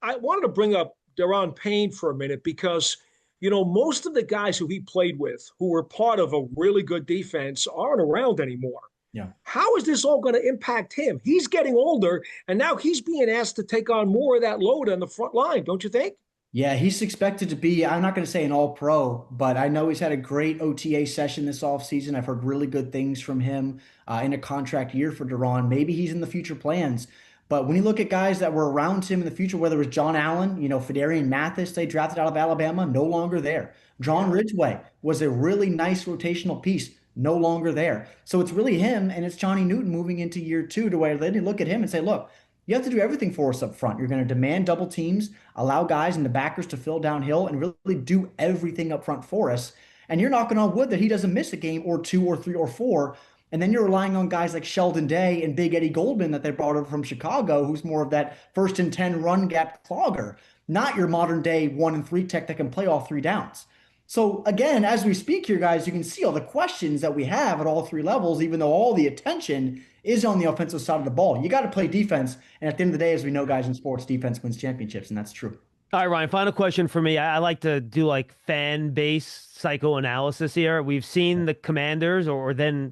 I wanted to bring up Daron Payne for a minute because, most of the guys who he played with who were part of a really good defense aren't around anymore. Yeah. How is this all going to impact him? He's getting older, and now he's being asked to take on more of that load on the front line, don't you think? Yeah, he's expected to be, I'm not going to say an all-pro, but I know he's had a great OTA session this offseason. I've heard really good things from him in a contract year for Daron. Maybe he's in the future plans. But when you look at guys that were around him in the future, whether it was John Allen, Fedarian Mathis, they drafted out of Alabama, no longer there. John Ridgeway was a really nice rotational piece, no longer there. So it's really him, and it's Johnny Newton moving into year 2 to where they look at him and say, look, you have to do everything for us up front. You're going to demand double teams, allow guys in the backers to fill downhill, and really do everything up front for us. And you're knocking on wood that he doesn't miss a game or 2 or 3 or 4. And then you're relying on guys like Sheldon Day and Big Eddie Goldman that they brought over from Chicago, who's more of that 1st and 10 run gap clogger, not your modern day 1 and 3 tech that can play all 3 downs. So again, as we speak here, guys, you can see all the questions that we have at all 3 levels, even though all the attention is on the offensive side of the ball. You got to play defense. And at the end of the day, as we know, guys, in sports, defense wins championships, and that's true. All right, Ryan, final question for me. I like to do fan base psychoanalysis here. We've seen the Commanders or then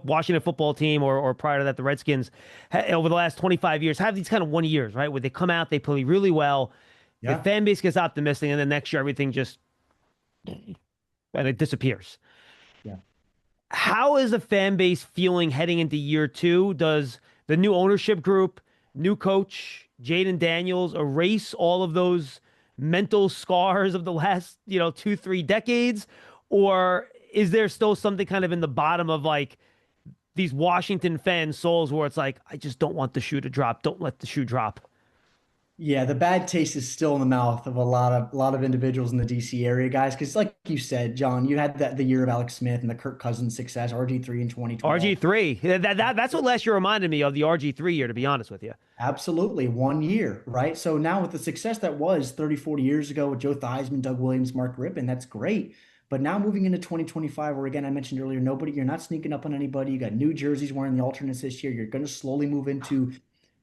Washington football team or prior to that, the Redskins, over the last 25 years, have these kind of 1 years, right? Where they come out, they play really well. Yeah. The fan base gets optimistic, and then next year, everything just, and it disappears. Yeah. How is the fan base feeling heading into year 2? Does the new ownership group, new coach, Jaden Daniels, erase all of those mental scars of the last, 2-3 decades? Or is there still something kind of in the bottom of these Washington fan souls where it's I just don't want the shoe to drop. Don't let the shoe drop. Yeah, the bad taste is still in the mouth of a lot of individuals in the DC area, guys. Because like you said, John, you had the year of Alex Smith and the Kirk Cousins success, RG3 in 2012. RG3. That's what last year reminded me of, the RG3 year, to be honest with you. Absolutely. 1 year, right? So now with the success that was 30, 40 years ago with Joe Theismann, Doug Williams, Mark Rippon, that's great. But now moving into 2025, where again, I mentioned earlier, you're not sneaking up on anybody. You got new jerseys wearing the alternates this year. You're going to slowly move into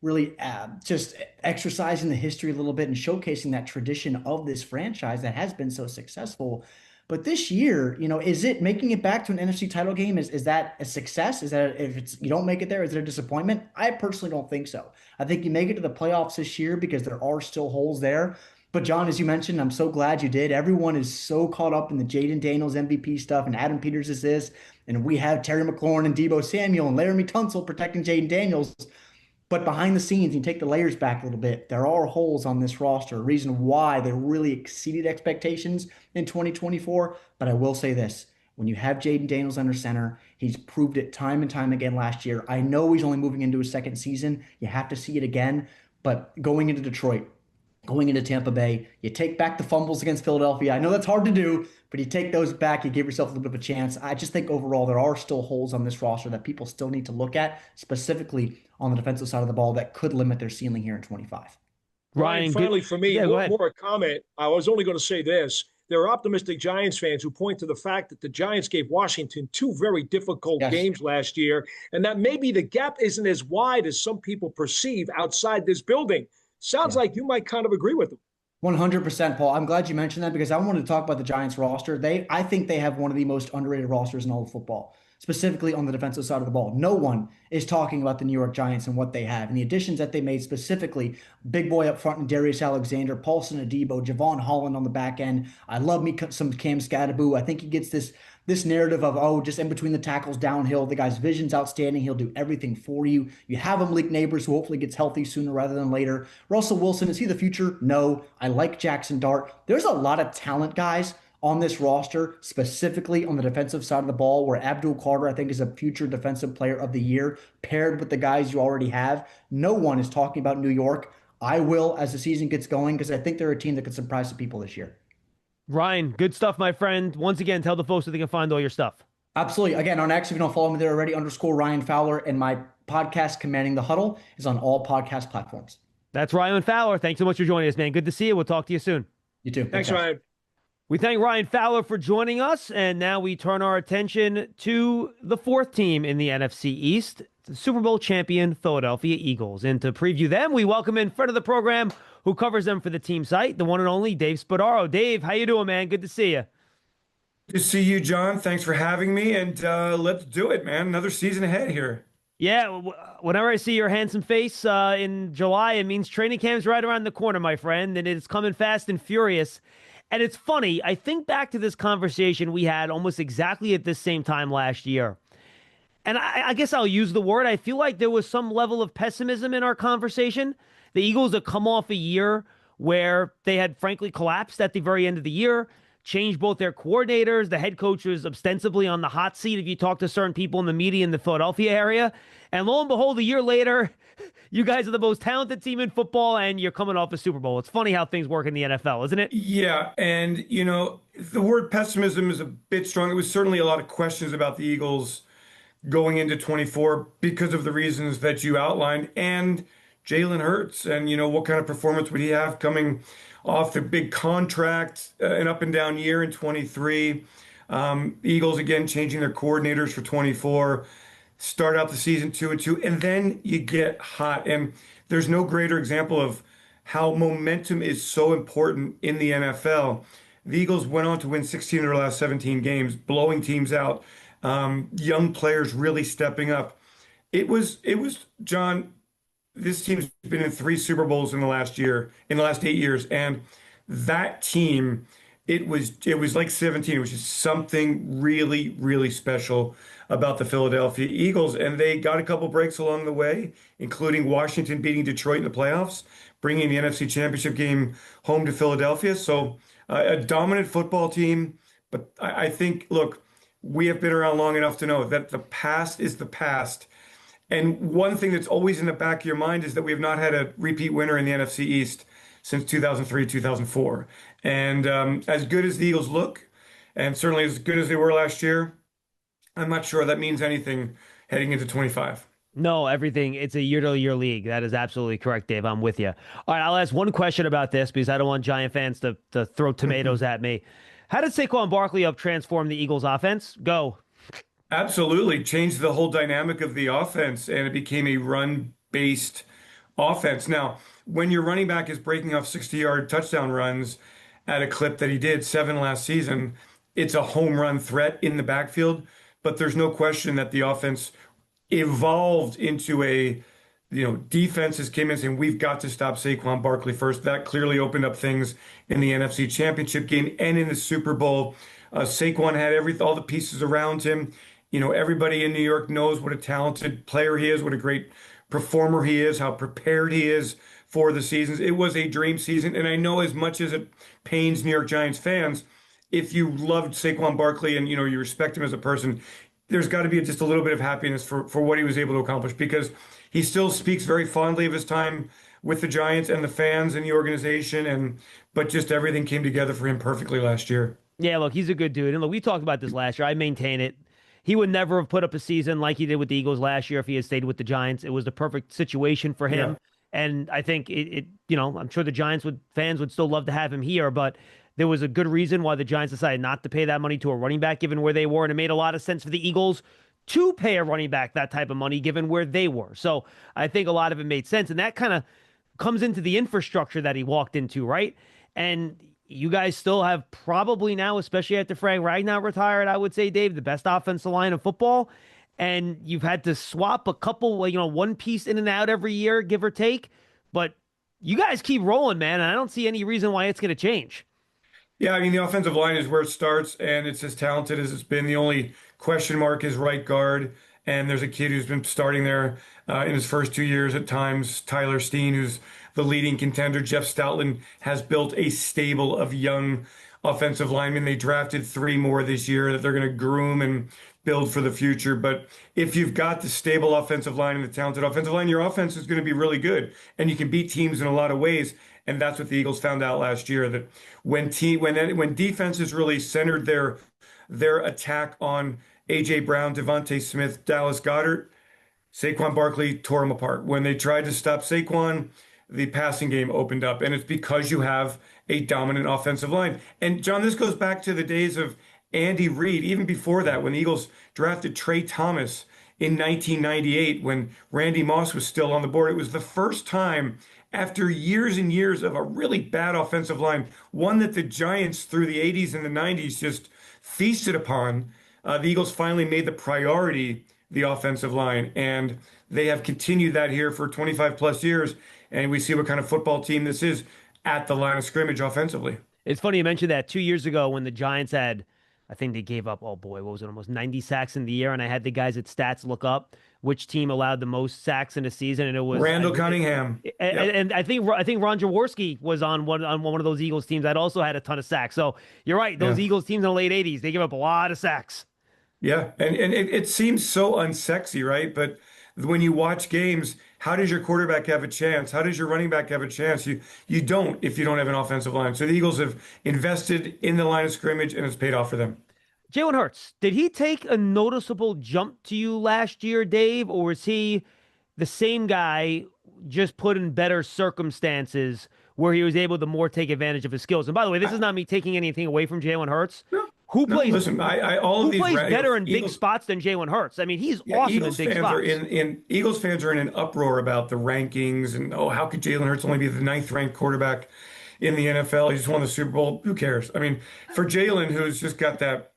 really just exercising the history a little bit and showcasing that tradition of this franchise that has been so successful. But this year, is it making it back to an NFC title game? Is that a success? Is that, if you don't make it there, is it a disappointment? I personally don't think so. I think you make it to the playoffs this year because there are still holes there. But John, as you mentioned, I'm so glad you did. Everyone is so caught up in the Jaden Daniels MVP stuff and Adam Peters is this. And we have Terry McLaurin and Debo Samuel and Laramie Tunsil protecting Jaden Daniels. But behind the scenes, you take the layers back a little bit. There are holes on this roster, a reason why they really exceeded expectations in 2024. But I will say this. When you have Jaden Daniels under center, he's proved it time and time again last year. I know he's only moving into his second season. You have to see it again. But going into Detroit, going into Tampa Bay, you take back the fumbles against Philadelphia. I know that's hard to do, but you take those back, you give yourself a little bit of a chance. I just think overall there are still holes on this roster that people still need to look at, specifically on the defensive side of the ball, that could limit their ceiling here in 25. Ryan, finally for me, yeah, more a comment. I was only going to say this. There are optimistic Giants fans who point to the fact that the Giants gave Washington two very difficult games last year, and that maybe the gap isn't as wide as some people perceive outside this building. Sounds like you might kind of agree with them. 100%, Paul. I'm glad you mentioned that because I wanted to talk about the Giants roster. I think they have one of the most underrated rosters in all of football, specifically on the defensive side of the ball. No one is talking about the New York Giants and what they have. And the additions that they made, specifically big boy up front and Darius Alexander, Paulson Adebo, Javon Holland on the back end. I love me some Cam Scattaboo. I think he gets this narrative of, oh, just in between the tackles downhill. The guy's vision's outstanding. He'll do everything for you. You have him Malik Neighbors, who hopefully gets healthy sooner rather than later. Russell Wilson, is he the future? No. I like Jackson Dart. There's a lot of talent, guys, on this roster, specifically on the defensive side of the ball, where Abdul Carter, I think, is a future defensive player of the year, paired with the guys you already have. No one is talking about New York. I will as the season gets going because I think they're a team that could surprise some people this year. Ryan, good stuff, my friend. Once again, tell the folks that they can find all your stuff. Absolutely. Again, on X, if you don't follow me there already, _Ryan Fowler, and my podcast, Commanding the Huddle, is on all podcast platforms. That's Ryan Fowler. Thanks so much for joining us, man. Good to see you. We'll talk to you soon. You too. Thanks, Ryan. We thank Ryan Fowler for joining us, and now we turn our attention to the fourth team in the NFC East, the Super Bowl champion Philadelphia Eagles. And to preview them, we welcome in friend of the program who covers them for the team site, the one and only Dave Spadaro. Dave, how you doing, man? Good to see you. Good to see you, John. Thanks for having me, and let's do it, man. Another season ahead here. Yeah, whenever I see your handsome face in July, it means training camp's right around the corner, my friend, and it's coming fast and furious. And it's funny, I think back to this conversation we had almost exactly at this same time last year. And I guess I'll use the word, I feel like there was some level of pessimism in our conversation. The Eagles have come off a year where they had frankly collapsed at the very end of the year, changed both their coordinators. The head coach was ostensibly on the hot seat if you talk to certain people in the media in the Philadelphia area. And lo and behold, a year later, you guys are the most talented team in football and you're coming off a Super Bowl. It's funny how things work in the NFL, isn't it? Yeah, and, you know, the word pessimism is a bit strong. It was certainly a lot of questions about the Eagles going into 24 because of the reasons that you outlined. And Jalen Hurts, and, you know, what kind of performance would he have coming off the big contract, an up and down year in 23. Eagles, again, changing their coordinators for 24, start out the season 2-2, and then you get hot. And there's no greater example of how momentum is so important in the NFL. The Eagles went on to win 16 of their last 17 games, blowing teams out, young players really stepping up. It was, John, this team's been in 3 Super Bowls in the last 8 years. And that team, it was like 17, which is something really, really special about the Philadelphia Eagles. And they got a couple breaks along the way, including Washington beating Detroit in the playoffs, bringing the NFC Championship game home to Philadelphia. So a dominant football team. But I think, look, we have been around long enough to know that the past is the past. And one thing that's always in the back of your mind is that we have not had a repeat winner in the NFC East since 2003, 2004. And as good as the Eagles look, and certainly as good as they were last year, I'm not sure that means anything heading into 25. No, everything. It's a year-to-year league. That is absolutely correct, Dave. I'm with you. All right, I'll ask one question about this because I don't want Giant fans to throw tomatoes at me. How did Saquon Barkley help transform the Eagles' offense? Go. Absolutely. Changed the whole dynamic of the offense, and it became a run-based offense. Now, when your running back is breaking off 60-yard touchdown runs at a clip that he did 7 last season, it's a home run threat in the backfield. But there's no question that the offense evolved into a defenses came in saying, we've got to stop Saquon Barkley first. That clearly opened up things in the NFC Championship game and in the Super Bowl. Saquon had all the pieces around him. Everybody in New York knows what a talented player he is, what a great performer he is, how prepared he is for the seasons. It was a dream season. And I know as much as it pains New York Giants fans, if you loved Saquon Barkley and, you respect him as a person, there's got to be just a little bit of happiness for what he was able to accomplish, because he still speaks very fondly of his time with the Giants and the fans and the organization, but just everything came together for him perfectly last year. Yeah, look, he's a good dude. And look, we talked about this last year. I maintain it. He would never have put up a season like he did with the Eagles last year if he had stayed with the Giants. It was the perfect situation for him. Yeah. And I think I'm sure the Giants fans would still love to have him here, but there was a good reason why the Giants decided not to pay that money to a running back, given where they were. And it made a lot of sense for the Eagles to pay a running back that type of money, given where they were. So I think a lot of it made sense. And that kind of comes into the infrastructure that he walked into, right? And you guys still have probably now, especially after Frank Ragnow retired, I would say, Dave, the best offensive line in football. And you've had to swap a couple, one piece in and out every year, give or take. But you guys keep rolling, man. And I don't see any reason why it's going to change. Yeah, I mean, the offensive line is where it starts, and it's as talented as it's been. The only question mark is right guard. And there's a kid who's been starting there in his first 2 years at times, Tyler Steen, who's the leading contender. Jeff Stoutland has built a stable of young offensive linemen. They drafted 3 more this year that they're going to groom and build for the future. But if you've got the stable offensive line and the talented offensive line, your offense is going to be really good. And you can beat teams in a lot of ways. And that's what the Eagles found out last year, that when defenses really centered their attack on A.J. Brown, Devontae Smith, Dallas Goedert, Saquon Barkley tore them apart. When they tried to stop Saquon, the passing game opened up. And it's because you have a dominant offensive line. And, John, this goes back to the days of Andy Reid, even before that, when the Eagles drafted Trey Thomas in 1998, when Randy Moss was still on the board. It was the first time after years and years of a really bad offensive line, one that the Giants through the 80s and the 90s just feasted upon. The Eagles finally made the priority the offensive line, and they have continued that here for 25 plus years. And we see what kind of football team this is at the line of scrimmage offensively. It's funny you mentioned that 2 years ago when the Giants had, I think they gave up, what was it, almost 90 sacks in the year. And I had the guys at Stats look up which team allowed the most sacks in a season, and it was Randall Cunningham. And I think Ron Jaworski was on one of those Eagles teams that also had a ton of sacks. So you're right, those Eagles teams in the late 80s, they give up a lot of sacks. Yeah, and it seems so unsexy, right? But when you watch games, how does your quarterback have a chance? How does your running back have a chance? You don't if you don't have an offensive line. So the Eagles have invested in the line of scrimmage, and it's paid off for them. Jalen Hurts, did he take a noticeable jump to you last year, Dave, or is he the same guy just put in better circumstances where he was able to more take advantage of his skills? And by the way, this is not me taking anything away from Jalen Hurts. Who plays better in big spots than Jalen Hurts? I mean, he's awesome in big spots. Eagles fans are in an uproar about the rankings and, how could Jalen Hurts only be the 9th ranked quarterback in the NFL? He just won the Super Bowl. Who cares? I mean, for Jalen, who's just got that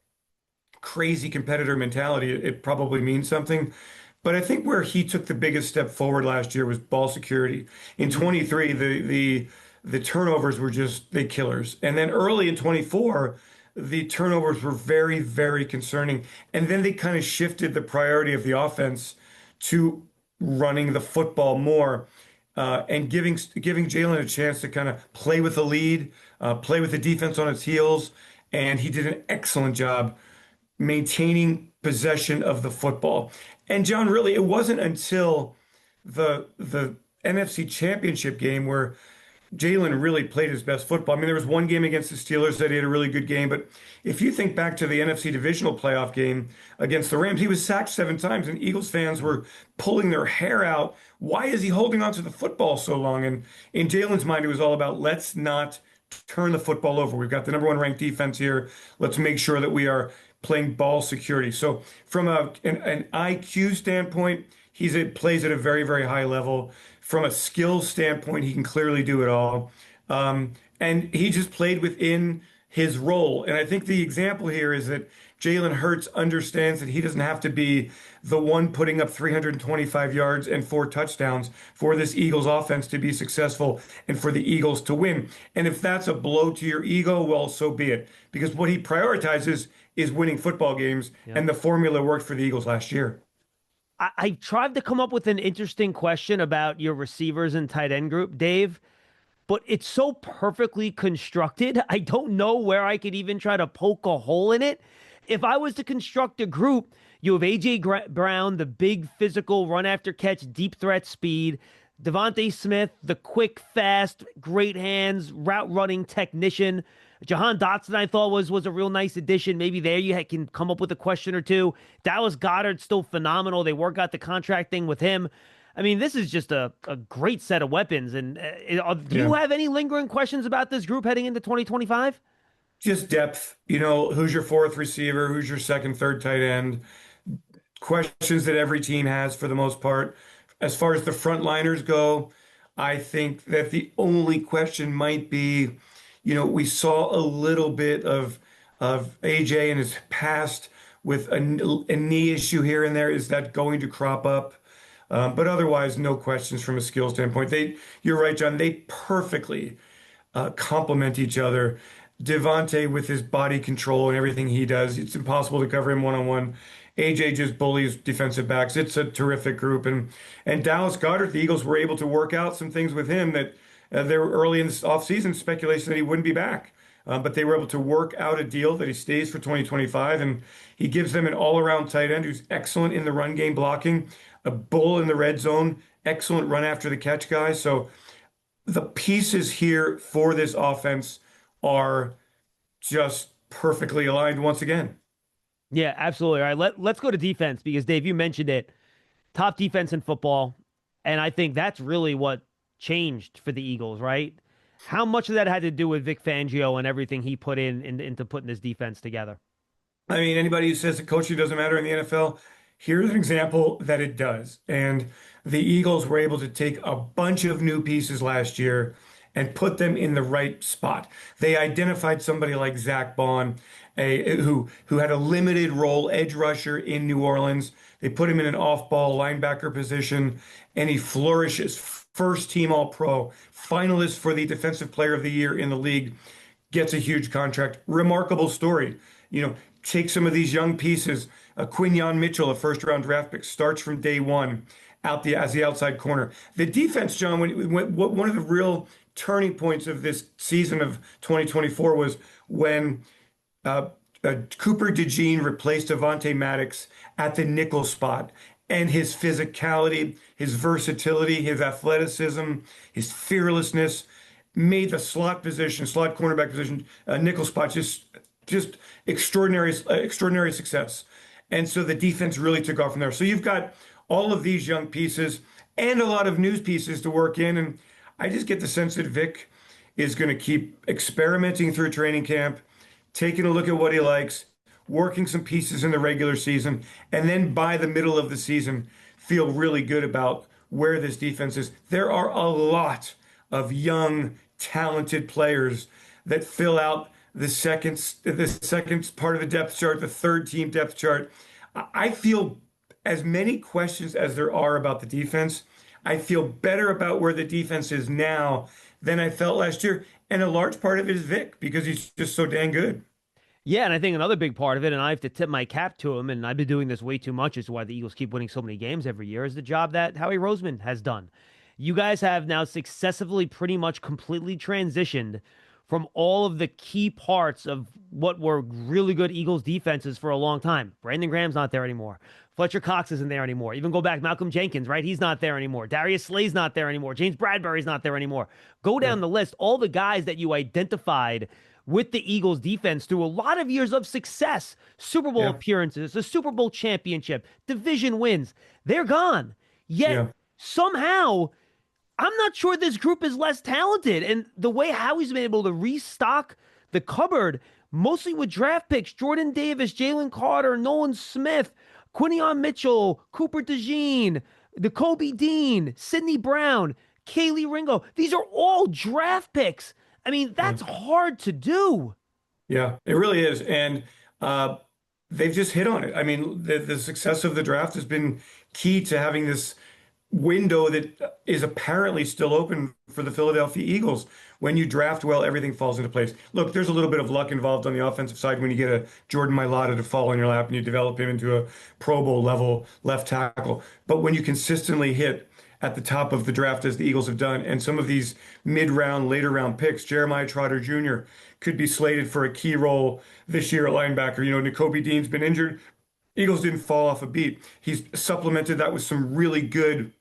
crazy competitor mentality, it probably means something. But I think where he took the biggest step forward last year was ball security. In 23, the turnovers were just big killers. And then early in 24, the turnovers were very, very concerning. And then they kind of shifted the priority of the offense to running the football more, and giving Jalen a chance to kind of play with the lead, play with the defense on its heels. And he did an excellent job maintaining possession of the football. And John, really, it wasn't until the NFC Championship game where Jalen really played his best football. I mean, there was one game against the Steelers that he had a really good game, but if you think back to the NFC divisional playoff game against the Rams, he was sacked 7 times, and Eagles fans were pulling their hair out. Why is he holding on to the football so long? And in Jalen's mind, it was all about, let's not turn the football over. We've got the #1 ranked defense here. Let's make sure that we are playing ball security. So from an IQ standpoint, he plays at a very, very high level. From a skill standpoint, he can clearly do it all. And he just played within his role. And I think the example here is that Jalen Hurts understands that he doesn't have to be the one putting up 325 yards and 4 touchdowns for this Eagles offense to be successful and for the Eagles to win. And if that's a blow to your ego, well, so be it. Because what he prioritizes is winning football games, and the formula worked for the Eagles last year. I tried to come up with an interesting question about your receivers and tight end group, Dave, but it's so perfectly constructed. I don't know where I could even try to poke a hole in it. If I was to construct a group, you have A.J. Brown, the big physical run after catch, deep threat speed. Devontae Smith, the quick, fast, great hands, route running technician. Jahan Dotson, I thought was a real nice addition. Maybe there you can come up with a question or two. Dallas Goedert, still phenomenal. They work out the contract thing with him. I mean, this is just a great set of weapons. And do you have any lingering questions about this group heading into 2025? Just depth. Who's your 4th receiver? Who's your 2nd, 3rd tight end? Questions that every team has for the most part. As far as the frontliners go, I think that the only question might be, we saw a little bit of AJ in his past with a knee issue here and there. Is that going to crop up? But otherwise, no questions from a skill standpoint. You're right, John. They perfectly complement each other. Devontae with his body control and everything he does, it's impossible to cover him one-on-one. AJ just bullies defensive backs. It's a terrific group. And Dallas Goedert, the Eagles were able to work out some things with him that there were early in the offseason speculation that he wouldn't be back. But they were able to work out a deal that he stays for 2025. And he gives them an all-around tight end who's excellent in the run game blocking, a bull in the red zone, excellent run after the catch guy. So the pieces here for this offense are just perfectly aligned once again. Yeah, absolutely. All right, let's go to defense because, Dave, you mentioned it. Top defense in football, and I think that's really what changed for the Eagles, right? How much of that had to do with Vic Fangio and everything he put into putting this defense together? I mean, anybody who says that coaching doesn't matter in the NFL, here's an example that it does. And the Eagles were able to take a bunch of new pieces last year and put them in the right spot. They identified somebody like Zach Bond, who had a limited role edge rusher in New Orleans. They put him in an off-ball linebacker position, and he flourishes. First team All-Pro, finalist for the Defensive Player of the Year in the league, gets a huge contract. Remarkable story. Take some of these young pieces. Quinyon Mitchell, a first-round draft pick, starts from day one as the outside corner. The defense, John, one of the real turning points of this season of 2024 was when Cooper DeJean replaced Avonte Maddox at the nickel spot. And his physicality, his versatility, his athleticism, his fearlessness made the slot cornerback position, nickel spot, just extraordinary success. And so the defense really took off from there. So you've got all of these young pieces and a lot of news pieces to work in. And I just get the sense that Vic is going to keep experimenting through training camp, taking a look at what he likes, working some pieces in the regular season, and then by the middle of the season, feel really good about where this defense is. There are a lot of young, talented players that fill out the second part of the depth chart, the 3rd team depth chart. I feel as many questions as there are about the defense. I feel better about where the defense is now than I felt last year. And a large part of it is Vic, because he's just so dang good. Yeah, and I think another big part of it, and I have to tip my cap to him, and I've been doing this way too much, is why the Eagles keep winning so many games every year, is the job that Howie Roseman has done. You guys have now successfully pretty much completely transitioned from all of the key parts of what were really good Eagles defenses for a long time. Brandon Graham's not there anymore. Fletcher Cox isn't there anymore. Even go back, Malcolm Jenkins, right? He's not there anymore. Darius Slay's not there anymore. James Bradbury's not there anymore. Go down the list. All the guys that you identified with the Eagles defense through a lot of years of success, Super Bowl appearances, the Super Bowl championship, division wins, they're gone. Yet somehow, I'm not sure this group is less talented. And the way Howie's been able to restock the cupboard, mostly with draft picks, Jordan Davis, Jalen Carter, Nolan Smith, Quinyon Mitchell, Cooper DeJean, Kobe Dean, Sidney Brown, Kaylee Ringo. These are all draft picks. I mean, that's hard to do. Yeah, it really is. And they've just hit on it. I mean, the success of the draft has been key to having this window that is apparently still open for the Philadelphia Eagles. When you draft well, everything falls into place. Look, there's a little bit of luck involved on the offensive side when you get a Jordan Mailata to fall in your lap and you develop him into a Pro Bowl level left tackle. But when you consistently hit at the top of the draft, as the Eagles have done, and some of these mid-round, later-round picks, Jeremiah Trotter Jr. could be slated for a key role this year at linebacker. You know, Nakobe Dean's been injured. Eagles didn't fall off a beat. He's supplemented that with some really good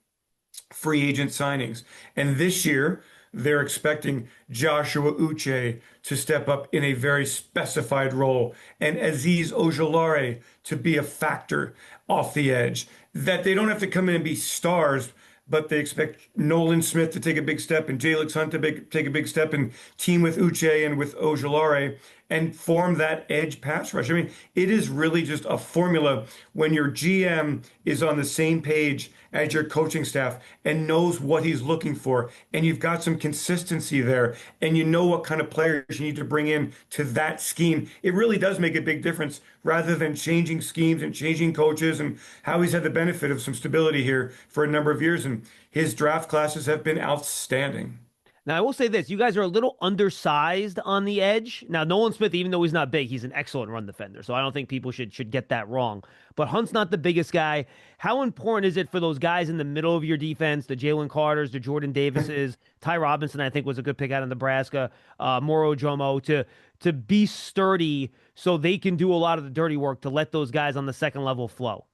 free agent signings. And this year, they're expecting Joshua Uche to step up in a very specified role and Azeez Ojulari to be a factor off the edge. That they don't have to come in and be stars, but they expect Nolan Smith to take a big step and Jalix Hunt to take a big step and team with Uche and with Ojulari and form that edge pass rush. I mean, it is really just a formula when your GM is on the same page as your coaching staff and knows what he's looking for, and you've got some consistency there, and you know what kind of players you need to bring in to that scheme. It really does make a big difference rather than changing schemes and changing coaches. And Howie's had the benefit of some stability here for a number of years, and his draft classes have been outstanding. Now, I will say this. You guys are a little undersized on the edge. Now, Nolan Smith, even though he's not big, he's an excellent run defender. So I don't think people should get that wrong. But Hunt's not the biggest guy. How important is it for those guys in the middle of your defense, the Jalen Carters, the Jordan Davises, Ty Robinson, I think, was a good pick out of Nebraska, Moro Jomo, to be sturdy so they can do a lot of the dirty work to let those guys on the second level flow?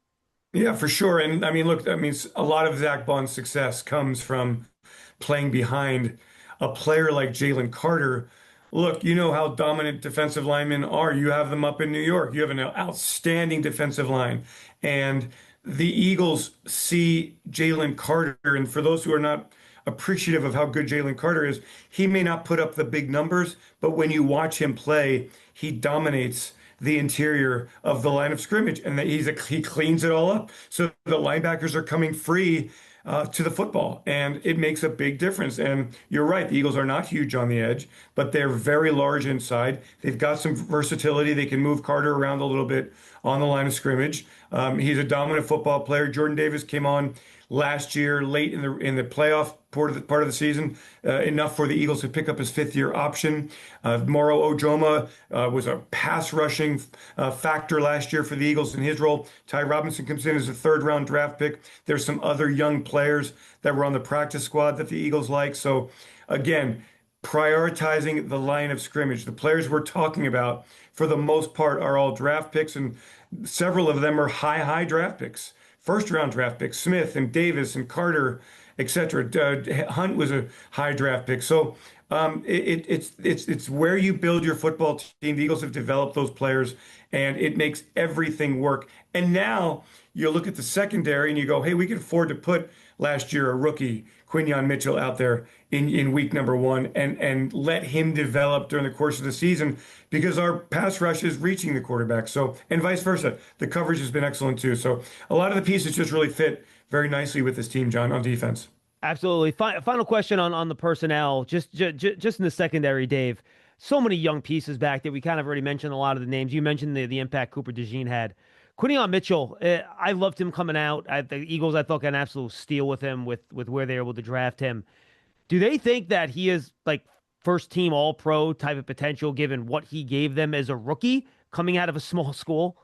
Yeah, for sure. And I mean, look, I mean, a lot of Zach Bond's success comes from playing behind a player like Jalen Carter. Look, you know how dominant defensive linemen are. You have them up in New York. You have an outstanding defensive line. And the Eagles see Jalen Carter. And for those who are not appreciative of how good Jalen Carter is, he may not put up the big numbers, but when you watch him play, he dominates the interior of the line of scrimmage, and he cleans it all up. So the linebackers are coming free to the football, and it makes a big difference. And you're right, the Eagles are not huge on the edge, but they're very large inside. They've got some versatility. They can move Carter around a little bit on the line of scrimmage. He's a dominant football player. Jordan Davis came on last year, late in the playoff part of the season, enough for the Eagles to pick up his fifth-year option. Moro Ojomo was a pass rushing factor last year for the Eagles in his role. Ty Robinson comes in as a third-round draft pick. There's some other young players that were on the practice squad that the Eagles like. So, again, prioritizing the line of scrimmage. The players we're talking about, for the most part, are all draft picks, and several of them are high draft picks. First-round draft picks, Smith and Davis and Carter, etc. Hunt was a high draft pick. So it's where you build your football team. The Eagles have developed those players, and it makes everything work. And now you look at the secondary and you go, hey, we can afford to put last year a rookie, Quinyon Mitchell, out there in week number one and let him develop during the course of the season because our pass rush is reaching the quarterback. So, and vice versa. The coverage has been excellent too. So a lot of the pieces just really fit very nicely with this team, John, on defense. Absolutely. Final question on the personnel, just in the secondary, Dave. So many young pieces back there. We kind of already mentioned a lot of the names. You mentioned the impact Cooper DeJean had. Quinyon Mitchell, I loved him coming out. The Eagles, I thought, got an absolute steal with him with where they were able to draft him. Do they think that he is like first team all-pro type of potential given what he gave them as a rookie coming out of a small school?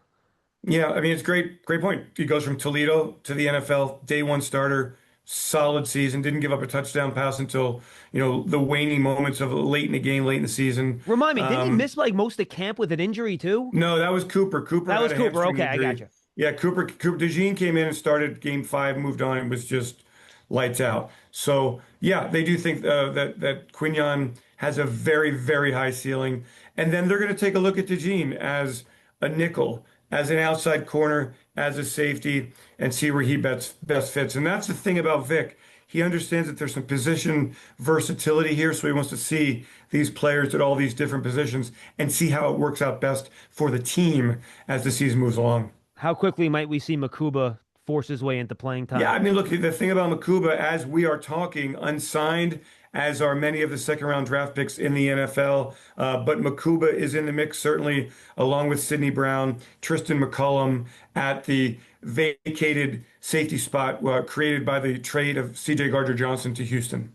Yeah, I mean, it's great point. He goes from Toledo to the NFL, day one starter, solid season, didn't give up a touchdown pass until, the waning moments of late in the game, late in the season. Remind me, didn't he miss like most of camp with an injury too? No, that was Cooper. That was Cooper. Okay, injury. I got you. Yeah, Cooper DeJean came in and started game 5, moved on, and was just lights out. So, yeah, they do think that Quinyon has a very, very high ceiling. And then they're going to take a look at DeJean as a nickel, as an outside corner, as a safety, and see where he best fits. And that's the thing about Vic. He understands that there's some position versatility here, so he wants to see these players at all these different positions and see how it works out best for the team as the season moves along. How quickly might we see Makuba force his way into playing time. Yeah, I mean, look, the thing about Makuba, as we are talking, unsigned, as are many of the second-round draft picks in the NFL. But Makuba is in the mix, certainly, along with Sidney Brown, Tristan McCullum at the vacated safety spot created by the trade of C.J. Gardner-Johnson to Houston.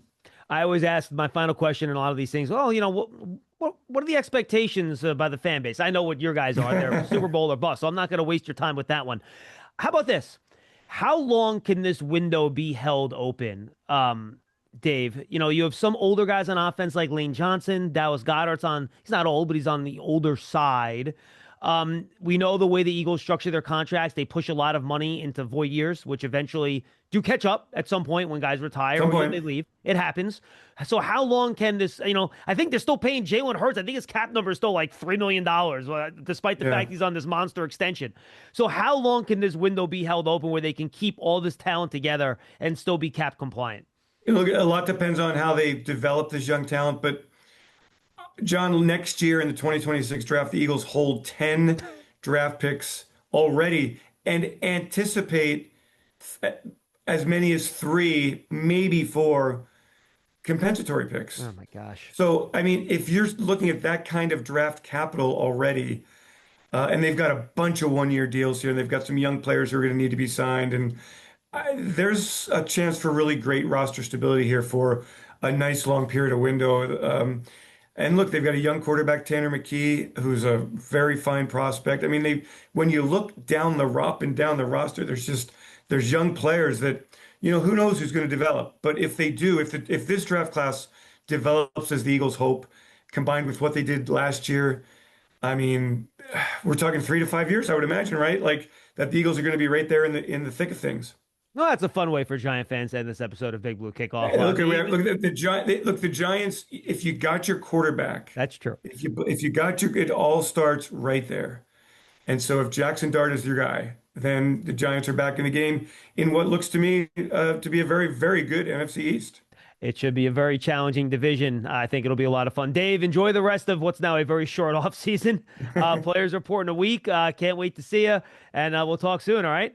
I always ask my final question in a lot of these things. Oh, what are the expectations by the fan base? I know what your guys are. They're Super Bowl or bust, so I'm not going to waste your time with that one. How about this? How long can this window be held open, Dave? You have some older guys on offense like Lane Johnson, Dallas Goedert's he's not old, but he's on the older side. We know the way the Eagles structure their contracts. They push a lot of money into void years, which eventually do catch up at some point when guys retire or when they leave. It happens. So how long can this, I think they're still paying Jalen Hurts. I think his cap number is still like $3 million, despite the fact he's on this monster extension. So how long can this window be held open where they can keep all this talent together and still be cap compliant? Look, a lot depends on how they develop this young talent, but John, next year in the 2026 draft, the Eagles hold 10 draft picks already and anticipate as many as 3, maybe 4 compensatory picks. Oh my gosh. So, I mean, if you're looking at that kind of draft capital already, and they've got a bunch of one-year deals here, and they've got some young players who are going to need to be signed, and there's a chance for really great roster stability here for a nice long period of window. And look, they've got a young quarterback, Tanner McKee, who's a very fine prospect. I mean, when you look down the roster, there's young players that, who knows who's going to develop. But if they do, if this draft class develops as the Eagles hope, combined with what they did last year, I mean, we're talking 3 to 5 years, I would imagine, right? Like that the Eagles are going to be right there in the thick of things. Well, that's a fun way for Giant fans to end this episode of Big Blue Kickoff. Hey, look, the Giants. If you got your quarterback, that's true. If you got it all starts right there. And so, if Jackson Dart is your guy, then the Giants are back in the game in what looks to me to be a very, very good NFC East. It should be a very challenging division. I think it'll be a lot of fun. Dave, enjoy the rest of what's now a very short off season. Players report in a week. Can't wait to see you, and we'll talk soon. All right.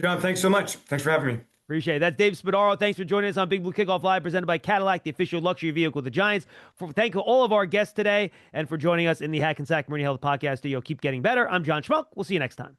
John, thanks so much. Thanks for having me. Appreciate it. That's Dave Spadaro. Thanks for joining us on Big Blue Kickoff Live, presented by Cadillac, the official luxury vehicle of the Giants. Thank all of our guests today and for joining us in the Hackensack Marine Health Podcast Studio. Keep getting better. I'm John Schmeelk. We'll see you next time.